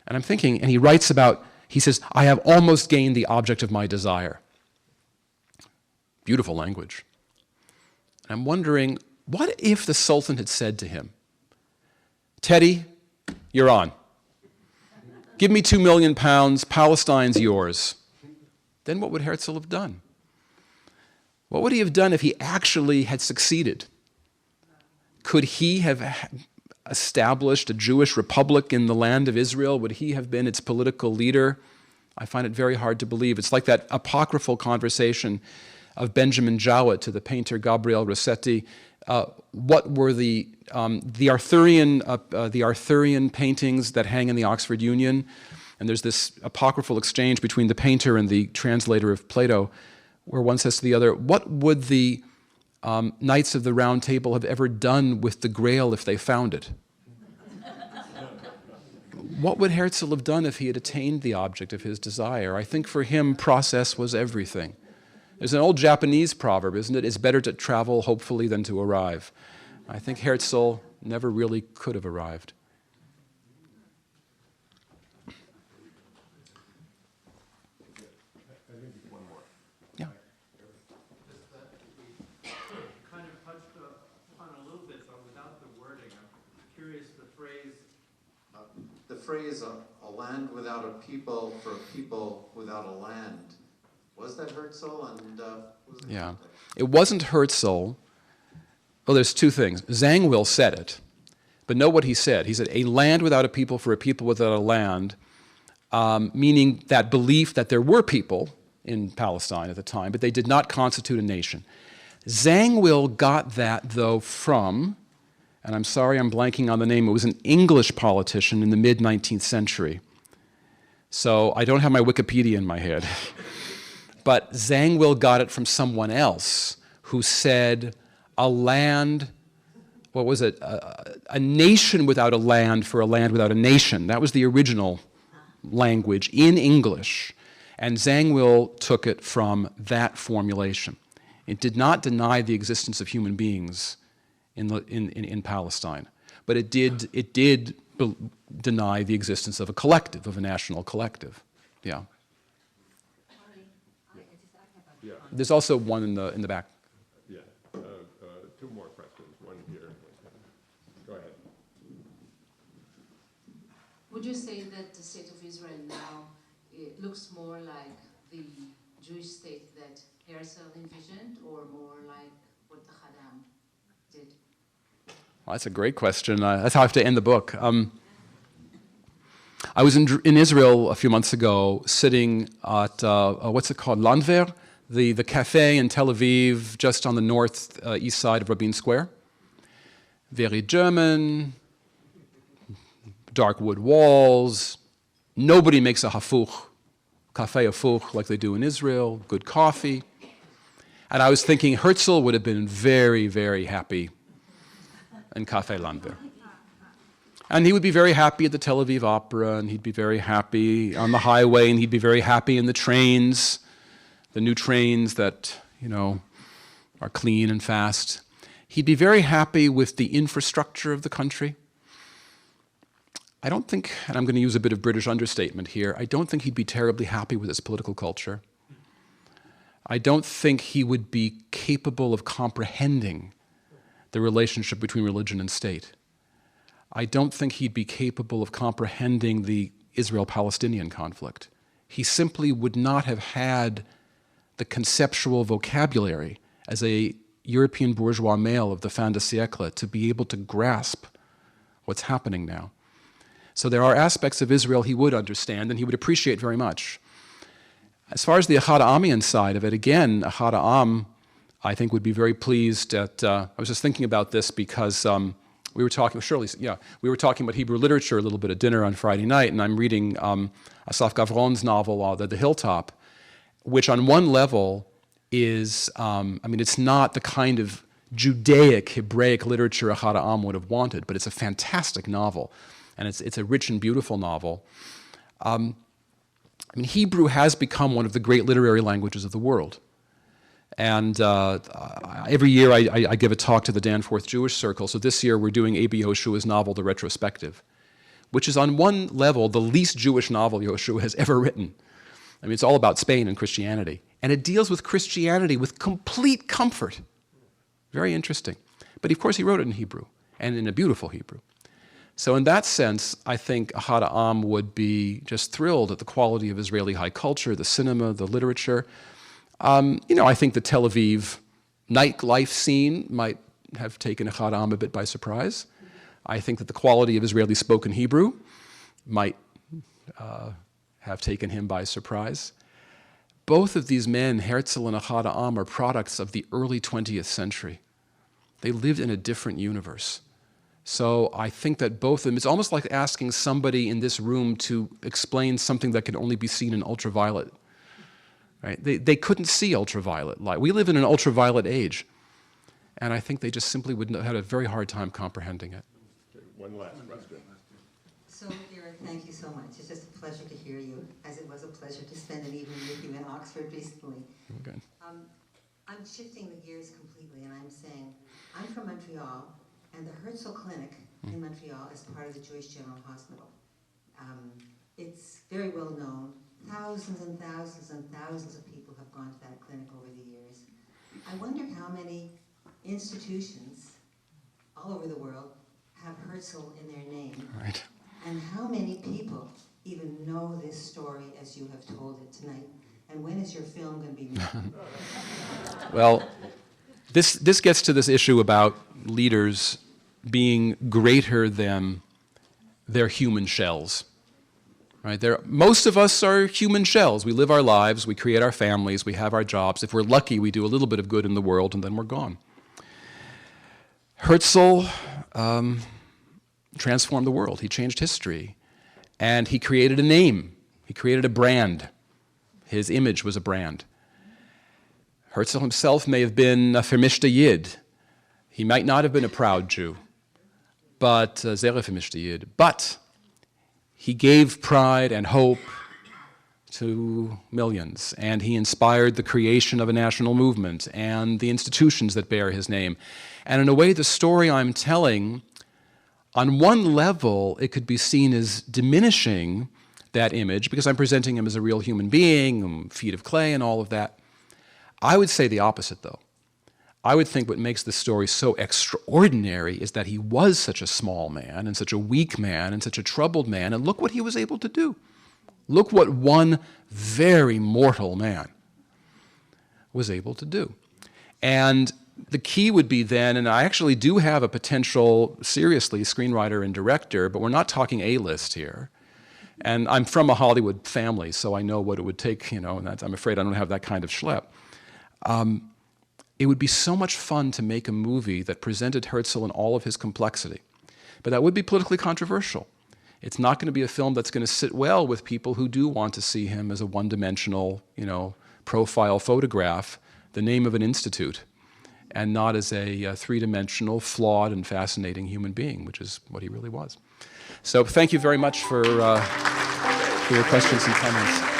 Speaker 4: And I'm thinking, and he writes about, he says, I have almost gained the object of my desire. Beautiful language. And I'm wondering, what if the Sultan had said to him, Teddy, you're on. Give me £2 million, Palestine's yours. Then what would Herzl have done? What would he have done if he actually had succeeded? Could he have established a Jewish republic in the land of Israel? Would he have been its political leader? I find it very hard to believe. It's like that apocryphal conversation of Benjamin Jowett to the painter Gabriel Rossetti. What were the Arthurian paintings that hang in the Oxford Union? And there's this apocryphal exchange between the painter and the translator of Plato, where one says to the other, what would the Knights of the Round Table have ever done with the Grail if they found it? What would Herzl have done if he had attained the object of his desire? I think for him, process was everything. There's an old Japanese proverb, isn't it? It's better to travel hopefully than to arrive. I think Herzl never really could have arrived.
Speaker 5: The phrase, a land without a people for a people without a land. Was that Herzl? And
Speaker 4: yeah, it wasn't Herzl. Well, there's two things. Zangwill said it, but know what he said. He said, a land without a people for a people without a land, meaning that belief that there were people in Palestine at the time, but they did not constitute a nation. Zangwill got that, though, from, and I'm sorry I'm blanking on the name, it was an English politician in the mid-19th century. So I don't have my Wikipedia in my head. But Zangwill got it from someone else who said a land, what was it? A nation without a land for a land without a nation. That was the original language in English. And Zangwill took it from that formulation. It did not deny the existence of human beings in Palestine, but it did deny the existence of a collective, of a national collective. Yeah. There's also one in the back.
Speaker 3: Yeah, two more questions. One here. Go ahead.
Speaker 12: would you say that the state of Israel now it looks more like the Jewish state that Herzl envisioned, or more like what the Haddam did?
Speaker 4: Well, that's a great question. That's how I have to end the book. I was in Israel a few months ago, sitting at, what's it called, Landwehr, the cafe in Tel Aviv, just on the north east side of Rabin Square. Very German, dark wood walls. Nobody makes a hafuch, cafe hafuch, like they do in Israel, good coffee. And I was thinking Herzl would have been very, very happy in Cafe Landwehr. And he would be very happy at the Tel Aviv Opera, and he'd be very happy on the highway, and he'd be very happy in the trains, the new trains that, you know, are clean and fast. He'd be very happy with the infrastructure of the country. I don't think, and I'm going to use a bit of British understatement here, I don't think he'd be terribly happy with his political culture. I don't think he would be capable of comprehending the relationship between religion and state. I don't think he'd be capable of comprehending the Israel-Palestinian conflict. He simply would not have had the conceptual vocabulary as a European bourgeois male of the fin de siècle to be able to grasp what's happening now. So there are aspects of Israel he would understand and he would appreciate very much. As far as the Ahad Ha'amian side of it, again, Ahad Ha'am, I think, would be very pleased at, I was just thinking about this because we were talking, we were talking about Hebrew literature a little bit at dinner on Friday night, and I'm reading Asaf Gavron's novel, The Hilltop, which on one level is, it's not the kind of Judaic, Hebraic literature Ahad Ha'am would have wanted, but it's a fantastic novel, and it's a rich and beautiful novel. Hebrew has become one of the great literary languages of the world. And every year I give a talk to the Danforth Jewish Circle. So this year we're doing A.B. Yehoshua's novel, The Retrospective, which is on one level the least Jewish novel Yehoshua has ever written. It's all about Spain and Christianity. And it deals with Christianity with complete comfort. Very interesting. But of course he wrote it in Hebrew, and in a beautiful Hebrew. So in that sense, I think Ahad Ha'am would be just thrilled at the quality of Israeli high culture, the cinema, the literature. I think the Tel Aviv nightlife scene might have taken Ahad Ha'am a bit by surprise. I think that the quality of Israeli spoken Hebrew might have taken him by surprise. Both of these men, Herzl and Ahad Ha'am, are products of the early 20th century. They lived in a different universe. So I think that both of them, it's almost like asking somebody in this room to explain something that can only be seen in ultraviolet. Right? They couldn't see ultraviolet light. We live in an ultraviolet age. And I think they just simply would have had a very hard time comprehending it.
Speaker 3: Okay, one last question.
Speaker 13: So, Derek, thank you so much. It's just a pleasure to hear you, as it was a pleasure to spend an evening with you in Oxford recently.
Speaker 4: Okay.
Speaker 13: I'm shifting the gears completely, and I'm saying, I'm from Montreal, and the Herzl Clinic in Montreal is part of the Jewish General Hospital. It's very well known. Thousands and thousands and thousands of people have gone to that clinic over the years. I wonder how many institutions all over the world have Herzl in their name.
Speaker 4: Right.
Speaker 13: And how many people even know this story as you have told it tonight? And when is your film going to be made?
Speaker 4: Well, this gets to this issue about leaders being greater than their human shells. Right? Most of us are human shells. We live our lives, we create our families, we have our jobs. If we're lucky, we do a little bit of good in the world, and then we're gone. Herzl transformed the world. He changed history. And he created a name. He created a brand. His image was a brand. Herzl himself may have been a vermischte Yid. He might not have been a proud Jew, but sehr vermischte Yid. But he gave pride and hope to millions, and he inspired the creation of a national movement and the institutions that bear his name. And in a way, the story I'm telling, on one level, it could be seen as diminishing that image because I'm presenting him as a real human being, feet of clay and all of that. I would say the opposite, though. I would think what makes this story so extraordinary is that he was such a small man and such a weak man and such a troubled man, and look what he was able to do. Look what one very mortal man was able to do. And the key would be then, and I actually do have a potential, seriously, screenwriter and director, but we're not talking A-list here. And I'm from a Hollywood family, so I know what it would take, and I'm afraid I don't have that kind of schlep. It would be so much fun to make a movie that presented Herzl in all of his complexity. But that would be politically controversial. It's not going to be a film that's going to sit well with people who do want to see him as a one-dimensional, profile photograph, the name of an institute, and not as a three-dimensional, flawed, and fascinating human being, which is what he really was. So thank you very much for your questions and comments.